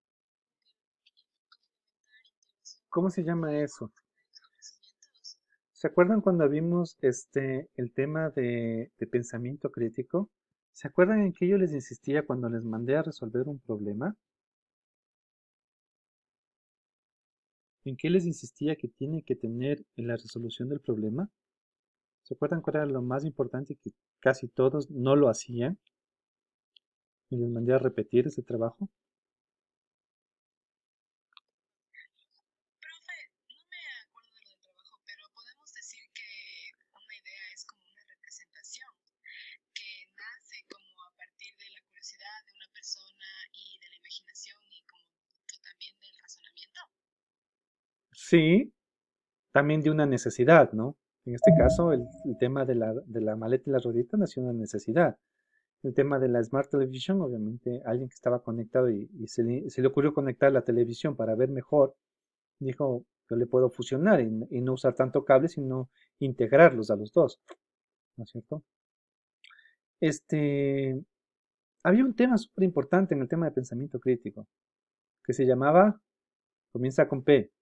complementar, integración ¿Cómo se llama con eso? diferentes conocimientos. ¿Se acuerdan cuando vimos el tema de pensamiento crítico? ¿Se acuerdan en que yo les insistía cuando les mandé a resolver un problema? ¿En qué les insistía que tienen que tener en la resolución del problema? ¿Se acuerdan cuál era lo más importante que casi todos no lo hacían? Y les mandé a repetir ese trabajo. Profe, no me acuerdo de lo del trabajo, pero podemos decir que una idea es como una representación que nace como a partir de la curiosidad de una persona y de la imaginación y como también del razonamiento. Sí, también de una necesidad, ¿no? En este caso, el tema de la maleta y la ruedita nació de una necesidad. El tema de la Smart Television, obviamente, alguien que estaba conectado y se le ocurrió conectar la televisión para ver mejor, dijo, yo le puedo fusionar y no usar tanto cable, sino integrarlos a los dos, ¿no es cierto? Este, Había un tema súper importante en el tema de pensamiento crítico, que se llamaba, comienza con P,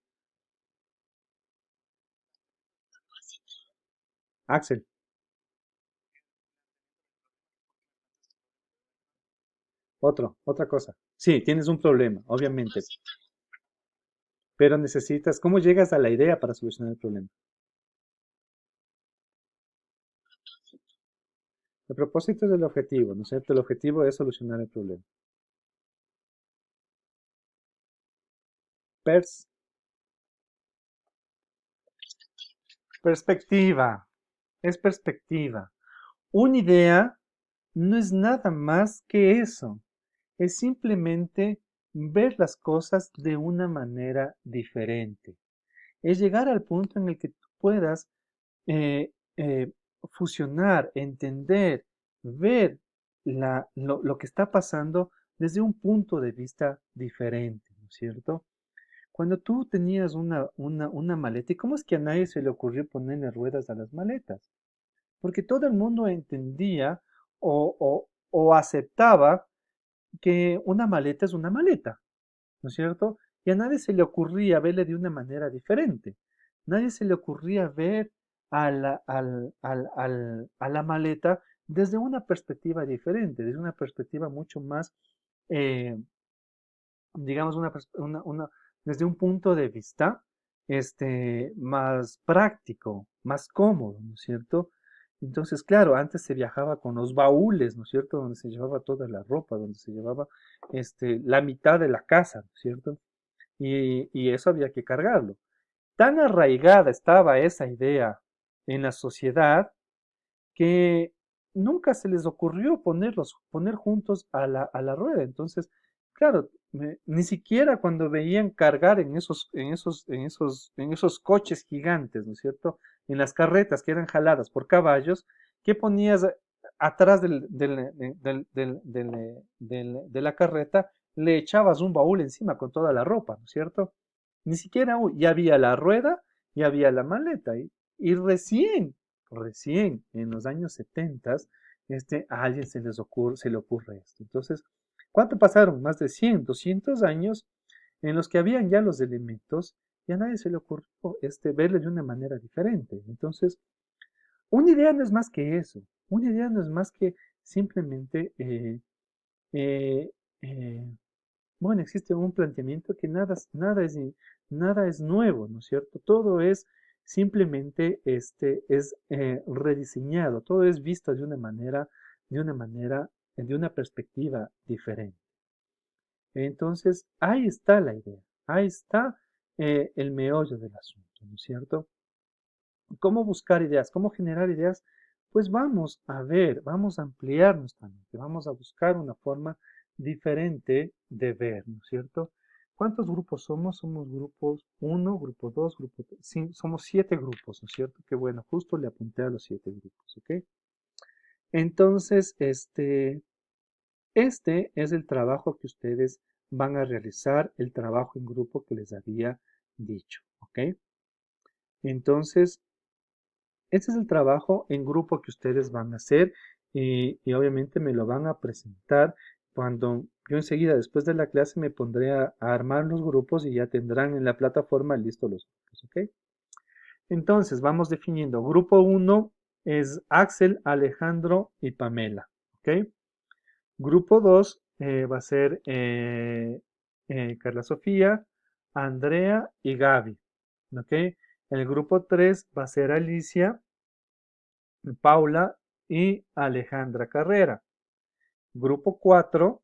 Axel, otra cosa. Sí, tienes un problema, obviamente, pero necesitas, ¿cómo llegas a la idea para solucionar el problema? El propósito es el objetivo, ¿no es cierto? El objetivo es solucionar el problema. Pers, perspectiva, es perspectiva. Una idea no es nada más que eso. Es simplemente ver las cosas de una manera diferente. Es llegar al punto en el que tú puedas eh, eh, fusionar, entender, ver lo que está pasando desde un punto de vista diferente, ¿no es cierto? Cuando tú tenías una maleta, ¿y cómo es que a nadie se le ocurrió ponerle ruedas a las maletas? Porque todo el mundo entendía o aceptaba que una maleta es una maleta, ¿no es cierto? Y a nadie se le ocurría verle de una manera diferente. Nadie se le ocurría ver a la maleta desde una perspectiva diferente, desde una perspectiva mucho más, eh, digamos, desde un punto de vista más práctico, más cómodo, ¿no es cierto? Entonces, claro, antes se viajaba con los baúles, ¿no es cierto? Donde se llevaba toda la ropa, donde se llevaba la mitad de la casa, ¿no es cierto? Y eso había que cargarlo. Tan arraigada estaba esa idea en la sociedad que nunca se les ocurrió poner juntos a la rueda. Entonces, claro, ni siquiera cuando veían cargar en esos coches gigantes, ¿no es cierto? En las carretas que eran jaladas por caballos, ¿qué ponías atrás de la carreta? Le echabas un baúl encima con toda la ropa, ¿no es cierto? Ni siquiera, ya había la rueda, ya había la maleta, y recién en los años 70, a alguien se le ocurre esto. Entonces, ¿cuánto pasaron? Más de 100, 200 años en los que habían ya los elementos y a nadie se le ocurrió verle de una manera diferente. Entonces, una idea no es más que eso. Una idea no es más que simplemente, eh, eh, bueno, existe un planteamiento que nada es nuevo, ¿no es cierto? Todo es simplemente rediseñado, todo es visto de una manera, de una perspectiva diferente. Entonces, ahí está la idea, ahí está el meollo del asunto, ¿no es cierto? ¿Cómo buscar ideas? ¿Cómo generar ideas? Pues vamos a ver, vamos a ampliar nuestra mente, vamos a buscar una forma diferente de ver, ¿no es cierto? ¿Cuántos grupos somos? Somos grupos uno, grupo 2, grupo 3, sí, somos 7 grupos, ¿no es cierto? Que bueno, justo le apunté a los 7 grupos, ¿ok? Entonces, este es el trabajo que ustedes van a realizar, el trabajo en grupo que les había dicho, ¿ok? Entonces, este es el trabajo en grupo que ustedes van a hacer y obviamente me lo van a presentar cuando yo enseguida después de la clase me pondré a armar los grupos y ya tendrán en la plataforma listos los grupos, ¿ok? Entonces vamos definiendo. Grupo uno es Axel, Alejandro y Pamela, ¿ok? Grupo 2 va a ser Carla Sofía, Andrea y Gaby, ¿ok? El grupo 3 va a ser Alicia, Paula y Alejandra Carrera. Grupo 4,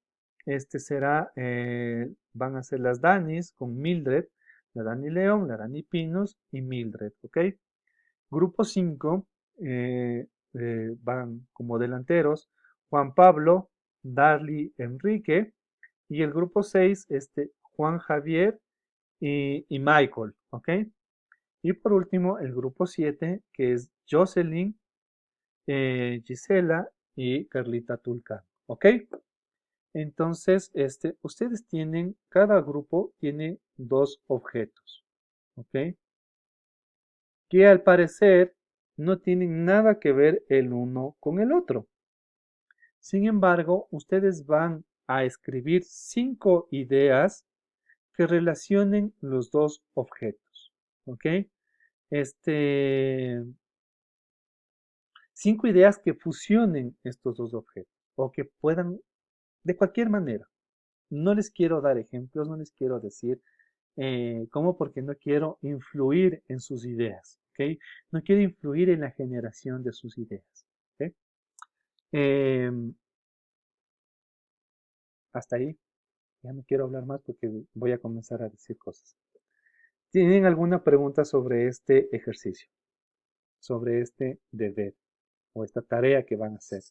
van a ser las Danis con Mildred, la Dani León, la Dani Pinos y Mildred, ¿ok? Grupo 5 van como delanteros Juan Pablo, Darly Enrique y el grupo 6, Juan Javier y Michael, ¿ok? Y por último, el grupo 7, que es Jocelyn, Gisela y Carlita Tulca, ¿ok? Entonces, ustedes tienen, cada grupo tiene dos objetos, ¿ok? Que al parecer no tienen nada que ver el uno con el otro. Sin embargo, ustedes van a escribir 5 ideas que relacionen los dos objetos, ¿ok? Este, 5 ideas que fusionen estos dos objetos o que puedan, de cualquier manera. No les quiero dar ejemplos, no les quiero decir cómo, porque no quiero influir en sus ideas, ¿ok? No quiero influir en la generación de sus ideas, ¿ok? Em, hasta ahí, ya no quiero hablar más porque voy a comenzar a decir cosas. ¿Tienen alguna pregunta sobre este ejercicio? Sobre este deber o esta tarea que van a hacer.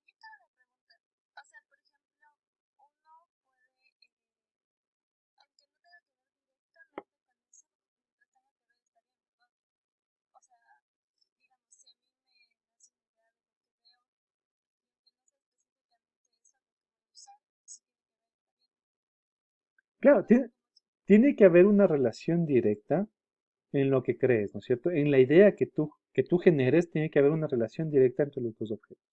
Yo tengo una pregunta. O sea, por ejemplo, uno puede, aunque no tenga que ver directamente con eso, mientras tenga que ver está bien, ¿verdad? O sea, digamos, si a mí me nace una idea de lo que veo, y aunque no sea específicamente eso lo que voy a usar, si tiene que ver está bien. Claro, tiene que haber una relación directa en lo que crees, ¿no es cierto? En la idea que tú generes, tiene que haber una relación directa entre los dos objetos.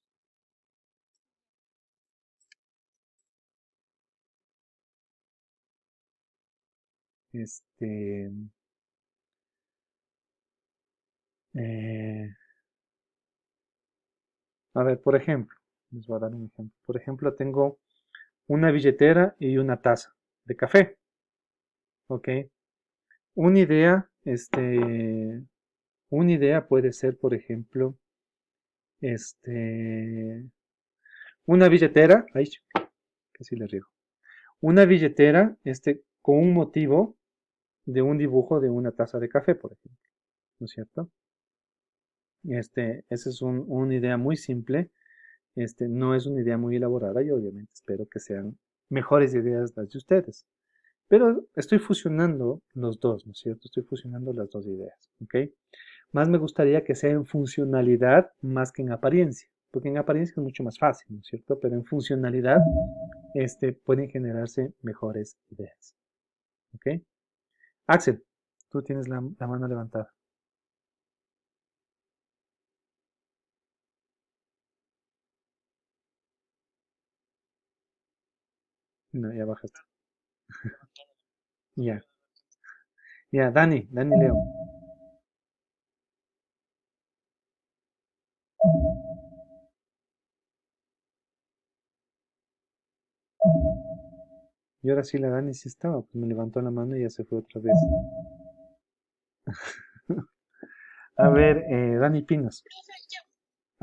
Este, eh, a ver, por ejemplo, les voy a dar un ejemplo. Por ejemplo, tengo una billetera y una taza de café, ¿ok? Una idea, una idea puede ser, por ejemplo, este, una billetera, ay, casi le riego, una billetera, con un motivo de un dibujo de una taza de café, por ejemplo, ¿no es cierto? Esa es una idea muy simple, no es una idea muy elaborada y obviamente espero que sean mejores ideas las de ustedes. Pero estoy fusionando los dos, ¿no es cierto? Estoy fusionando las dos ideas, ¿ok? Más me gustaría que sea en funcionalidad más que en apariencia, porque en apariencia es mucho más fácil, ¿no es cierto? Pero en funcionalidad, pueden generarse mejores ideas, ¿ok? Axel, tú tienes la mano levantada. No, ya bajaste. Ya, ya, Dani León. Y ahora sí, la Dani sí estaba, pues me levantó la mano y ya se fue otra vez. A ver, Dani Pinos. Profe, yo,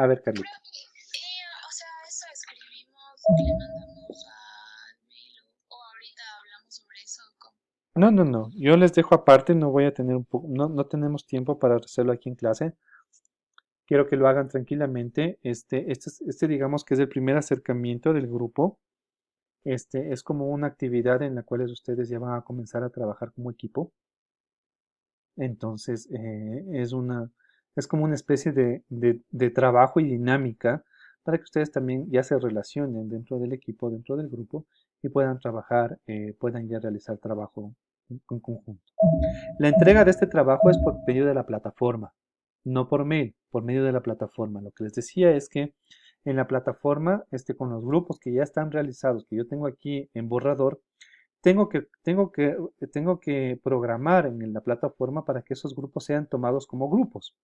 A ver, Carlita. o sea, eso escribimos, le mandamos al mail o ahorita hablamos sobre eso. No, no, no. Yo les dejo aparte, no voy a tener no, no tenemos tiempo para hacerlo aquí en clase. Quiero que lo hagan tranquilamente. Digamos que es el primer acercamiento del grupo. Es como una actividad en la cual ustedes ya van a comenzar a trabajar como equipo. Entonces, es como una especie de trabajo y dinámica para que ustedes también ya se relacionen dentro del equipo, dentro del grupo y puedan trabajar, puedan ya realizar trabajo en conjunto. La entrega de este trabajo es por medio de la plataforma, no por mail, por medio de la plataforma. Lo que les decía es que en la plataforma, con los grupos que ya están realizados, que yo tengo aquí en borrador, tengo que programar en la plataforma para que esos grupos sean tomados como grupos.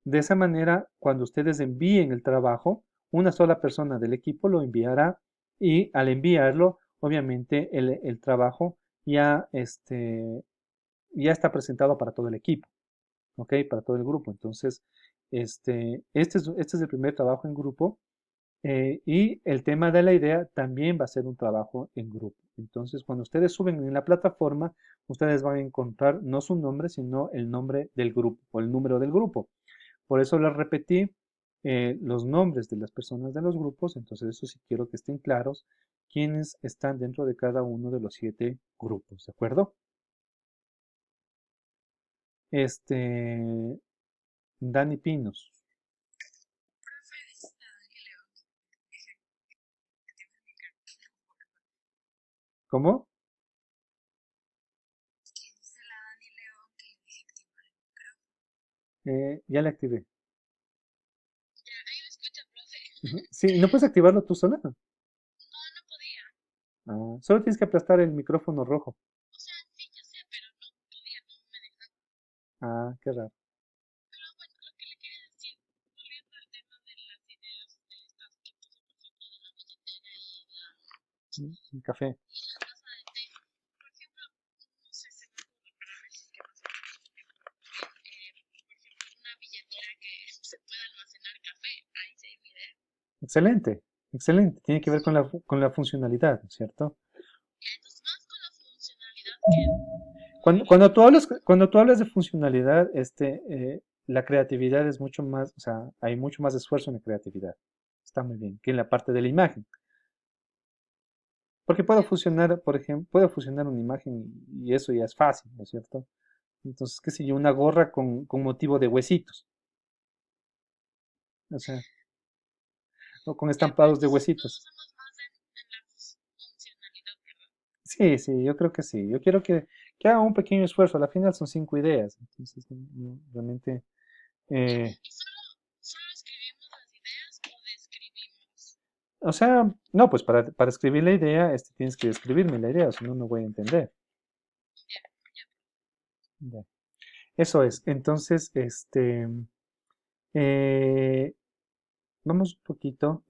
De esa manera, cuando ustedes envíen el trabajo, una sola persona del equipo lo enviará y al enviarlo, obviamente el trabajo ya, ya está presentado para todo el equipo, ¿ok? Para todo el grupo. Entonces, este es el primer trabajo en grupo y el tema de la idea también va a ser un trabajo en grupo. Entonces, cuando ustedes suben en la plataforma, ustedes van a encontrar no su nombre, sino el nombre del grupo o el número del grupo. Por eso les repetí los nombres de las personas de los grupos. Entonces, eso sí quiero que estén claros quiénes están dentro de cada uno de los 7 grupos, ¿de acuerdo? Este, Dani Pinos. Profe, dice la Dani León que tiene mi micrófono. ¿Cómo? Que dice la Dani León que le dije activar el micrófono. Ya le activé. Ya, ahí me escucha, profe. Ujú. Sí, ¿no puedes activarlo tú sola? No, no podía. Ah, solo tienes que aplastar el micrófono rojo. O sea, sí, yo sé, pero no podía, no me dejaba. Ah, qué raro. Pero bueno, lo que le quería decir, volviendo al tema de las ideas de estas que puso, por ejemplo, de la billetera El café. y la taza de té. Por ejemplo, no sé, se me ocurre para ver si es que más o menos por ejemplo, una billetera que se pueda almacenar café. Ahí se mi idea. Excelente, excelente. Tiene que ver con la funcionalidad, ¿cierto? Ya, entonces, más con la funcionalidad que Cuando tú hablas de funcionalidad, la creatividad es mucho más, o sea, hay mucho más esfuerzo en la creatividad. Está muy bien, que en la parte de la imagen. Porque puedo fusionar, por ejemplo, puedo fusionar una imagen y eso ya es fácil, ¿no es cierto? Entonces, qué sé yo, una gorra con motivo de huesitos, o sea, o con ya, pero estampados de entonces nos huesitos. basamos más en la funcionalidad, ¿verdad? Sí, sí, yo creo que sí. Yo quiero que haga un pequeño esfuerzo. Al final son 5 ideas. Entonces, realmente, Ya, eh, y solo escribimos las ideas o describimos. o sea, no, pues para escribir la idea, tienes que escribirme la idea, o si no, no voy a entender. Ya, ya. Ya. Eso es. Entonces, eh, vamos un poquito,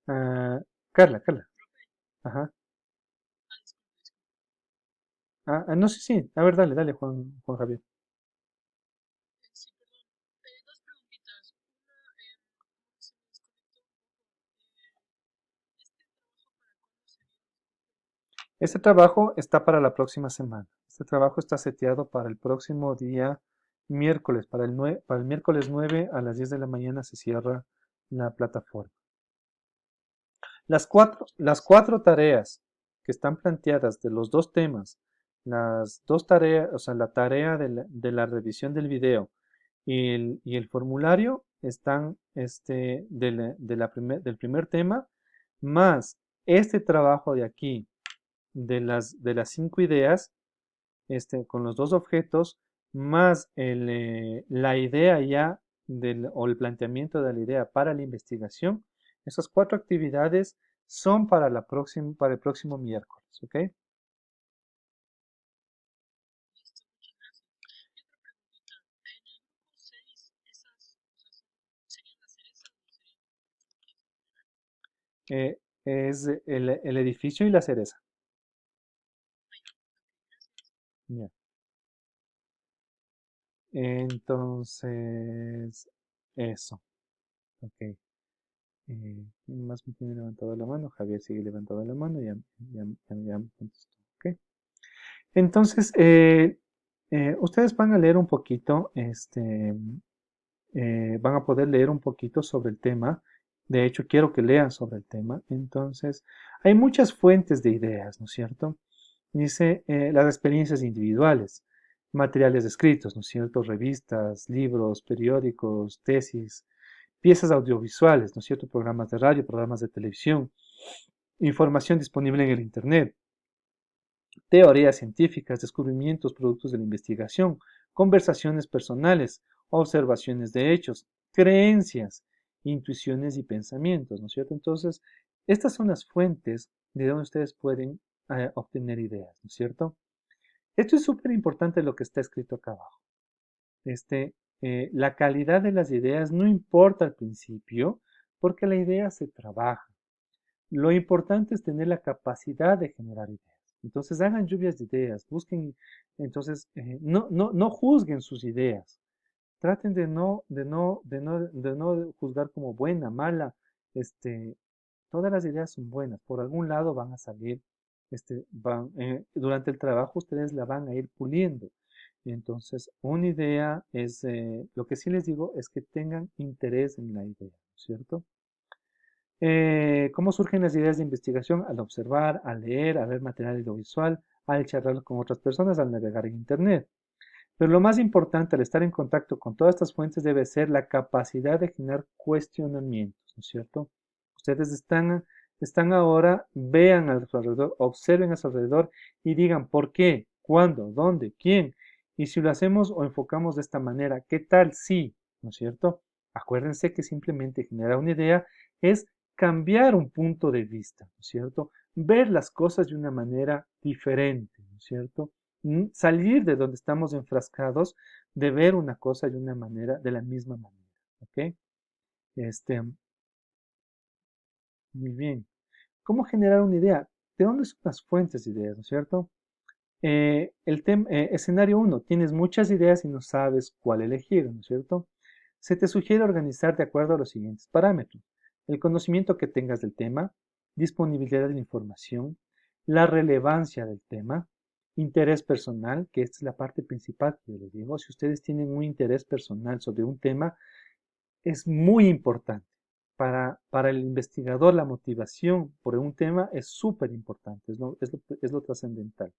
a Carla. Ajá. Ah, disculpe, disculpe. No sé, sí. A ver, dale, Juan Javier. Sí, perdón. Dos preguntitas. Este trabajo está para la próxima semana. Este trabajo está seteado para el próximo día miércoles. Para el miércoles 9 a las 10 de la mañana se cierra la plataforma. Las cuatro tareas que están planteadas de los dos temas, las dos tareas, o sea, la tarea de la revisión del video y el formulario están del primer tema, más este trabajo de aquí, de las 5 ideas, con los dos objetos, más la idea ya o el planteamiento de la idea para la investigación. Esas 4 actividades son para para el próximo miércoles, ¿ok? Listo, muchas gracias. Y otra preguntita, en el grupo 6, esas, o sea, ¿serían las cerezas o serían las frutas? Es el edificio y la cereza. Ay, ok, gracias. Ya. Entonces, eso, ok. ¿Quién más me tiene levantado la mano? Javier sigue levantado la mano, ya me contestó, ok. Entonces, ustedes van a leer un poquito, van a poder leer un poquito sobre el tema. De hecho, quiero que lean sobre el tema. Entonces, hay muchas fuentes de ideas, ¿no es cierto? Dice las experiencias individuales, materiales escritos, ¿no es cierto? Revistas, libros, periódicos, tesis, piezas audiovisuales, ¿no es cierto? Programas de radio, programas de televisión, información disponible en el Internet, teorías científicas, descubrimientos, productos de la investigación, conversaciones personales, observaciones de hechos, creencias, intuiciones y pensamientos, ¿no es cierto? Entonces, estas son las fuentes de donde ustedes pueden obtener ideas, ¿no es cierto? Esto es súper importante lo que está escrito acá abajo. La calidad de las ideas no importa al principio, porque la idea se trabaja. Lo importante es tener la capacidad de generar ideas. Entonces hagan lluvias de ideas, busquen, entonces no juzguen sus ideas. Traten de no juzgar como buena, mala. Todas las ideas son buenas, por algún lado van a salir, durante el trabajo ustedes la van a ir puliendo. Entonces, una idea es, lo que sí les digo es que tengan interés en la idea, ¿cierto? ¿Cómo surgen las ideas de investigación? Al observar, al leer, al ver material audiovisual, al charlar con otras personas, al navegar en Internet. Pero lo más importante al estar en contacto con todas estas fuentes debe ser la capacidad de generar cuestionamientos, ¿no es cierto? Ustedes están ahora, vean a su alrededor, observen a su alrededor y digan por qué, cuándo, dónde, quién. Y si lo hacemos o enfocamos de esta manera, ¿qué tal si? ¿No es cierto? Acuérdense que simplemente generar una idea es cambiar un punto de vista, ¿no es cierto? Ver las cosas de una manera diferente, ¿no es cierto? Salir de donde estamos enfrascados, de ver una cosa de una manera, de la misma manera, ¿ok? Este, muy bien. ¿Cómo generar una idea? ¿De dónde son las fuentes de ideas, no es cierto? Escenario 1, tienes muchas ideas y no sabes cuál elegir, ¿no es cierto? Se te sugiere organizar de acuerdo a los siguientes parámetros. El conocimiento que tengas del tema, disponibilidad de la información, la relevancia del tema, interés personal, que esta es la parte principal que yo les digo. Si ustedes tienen un interés personal sobre un tema, es muy importante. Para el investigador, la motivación por un tema es súper importante, es lo trascendental.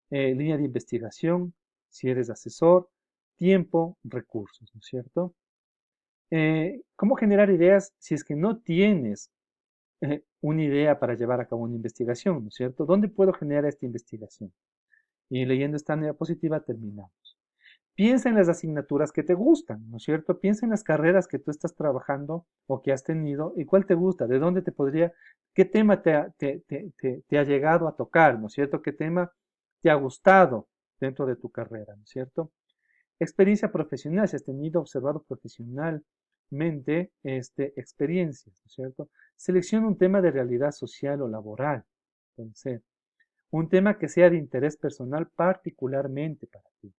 Línea de investigación, si eres asesor, tiempo, recursos, ¿no es cierto? ¿Cómo generar ideas si es que no tienes una idea para llevar a cabo una investigación, ¿no es cierto? ¿Dónde puedo generar esta investigación? Y leyendo esta diapositiva terminamos. Piensa en las asignaturas que te gustan, ¿no es cierto? Piensa en las carreras que tú estás trabajando o que has tenido y cuál te gusta, de dónde te podría, qué tema te ha llegado a tocar, ¿no es cierto? ¿Qué tema te ha gustado dentro de tu carrera, ¿no es cierto? Experiencia profesional, si has tenido observado profesionalmente experiencias, ¿no es cierto? Selecciona un tema de realidad social o laboral, entonces, un tema que sea de interés personal particularmente para ti.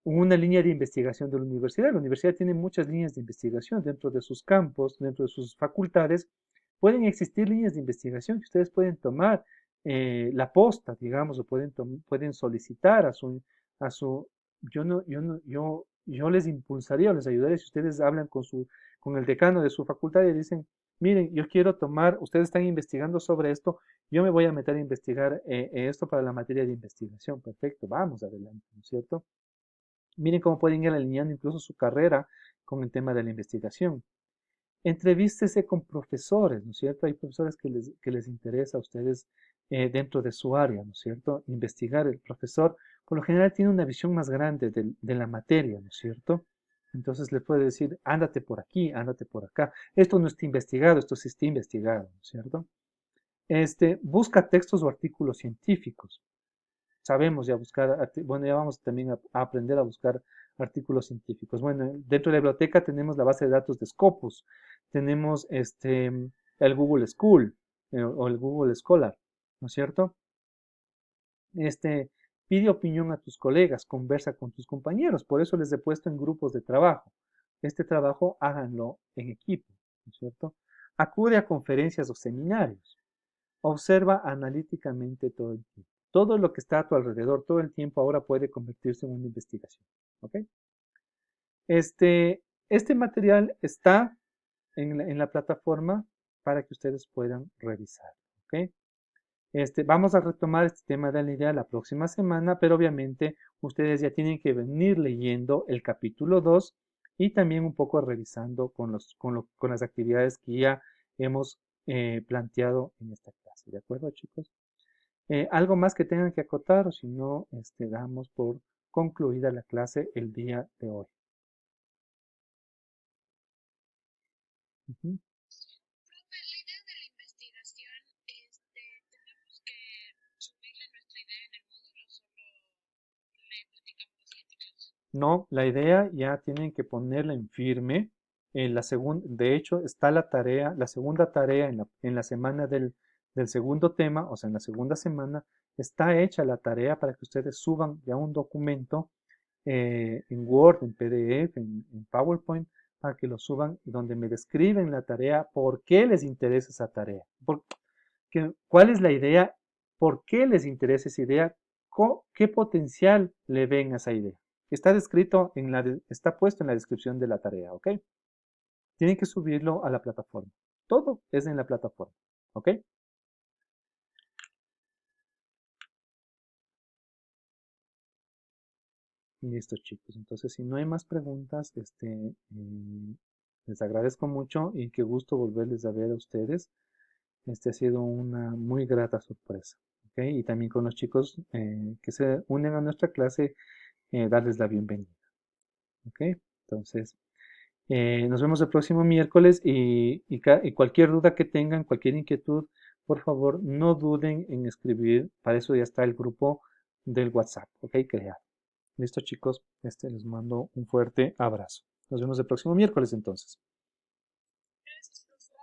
Una línea de investigación de la universidad. La universidad tiene muchas líneas de investigación dentro de sus campos, dentro de sus facultades. Pueden existir líneas de investigación que ustedes pueden tomar la posta, digamos, o pueden solicitar a su, yo les impulsaría o les ayudaría si ustedes hablan con el decano de su facultad y dicen, miren, yo quiero tomar, ustedes están investigando sobre esto, yo me voy a meter a investigar esto para la materia de investigación. Perfecto, vamos adelante, ¿no es cierto? Miren cómo pueden ir alineando incluso su carrera con el tema de la investigación. Entrevístese con profesores, ¿no es cierto? Hay profesores que les interesa a ustedes dentro de su área, ¿no es cierto? Investigar. El profesor, por lo general, tiene una visión más grande de la materia, ¿no es cierto? Entonces le puede decir, ándate por aquí, ándate por acá. Esto no está investigado, esto sí está investigado, ¿no es cierto? Busca textos o artículos científicos. Sabemos ya buscar, bueno, ya vamos también a aprender a buscar artículos científicos. Bueno, dentro de la biblioteca tenemos la base de datos de Scopus, tenemos el Google School o el Google Scholar, ¿no es cierto? Pide opinión a tus colegas, conversa con tus compañeros, por eso les he puesto en grupos de trabajo. Este trabajo háganlo en equipo, ¿no es cierto? Acude a conferencias o seminarios. Observa analíticamente todo el tiempo. Todo lo que está a tu alrededor, todo el tiempo ahora puede convertirse en una investigación. ¿Ok? Este material está en la plataforma para que ustedes puedan revisar. ¿Ok? Vamos a retomar este tema de la idea la próxima semana, pero obviamente ustedes ya tienen que venir leyendo el capítulo 2 y también un poco revisando con las actividades que ya hemos planteado en esta clase. ¿De acuerdo, chicos? ¿Algo más que tengan que acotar o si no, damos por concluida la clase el día de hoy? Ujú. Profe, la idea de la investigación, ¿tenemos que subirle nuestra idea en el módulo o solo le platicamos la siguiente clase? No, la idea ya tienen que ponerla en firme. De hecho, está la tarea, la segunda tarea en la semana del segundo tema, o sea, en la segunda semana, está hecha la tarea para que ustedes suban ya un documento en Word, en PDF, en PowerPoint, para que lo suban y donde me describen la tarea, por qué les interesa esa tarea, cuál es la idea, por qué les interesa esa idea, qué potencial le ven a esa idea. Está descrito está puesto en la descripción de la tarea, ¿ok? Tienen que subirlo a la plataforma. Todo es en la plataforma, ¿ok? Listo, chicos. Entonces, si no hay más preguntas, les agradezco mucho y qué gusto volverles a ver a ustedes. Ha sido una muy grata sorpresa, ¿ok? Y también con los chicos que se unen a nuestra clase, darles la bienvenida, ¿ok? Entonces, nos vemos el próximo miércoles y cualquier duda que tengan, cualquier inquietud, por favor, no duden en escribir. Para eso ya está el grupo del WhatsApp, ¿ok? Creado. Listo, chicos. Les mando un fuerte abrazo. Nos vemos el próximo miércoles entonces. Gracias, profe.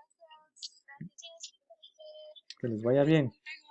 Gracias. Que les vaya bien. Luego.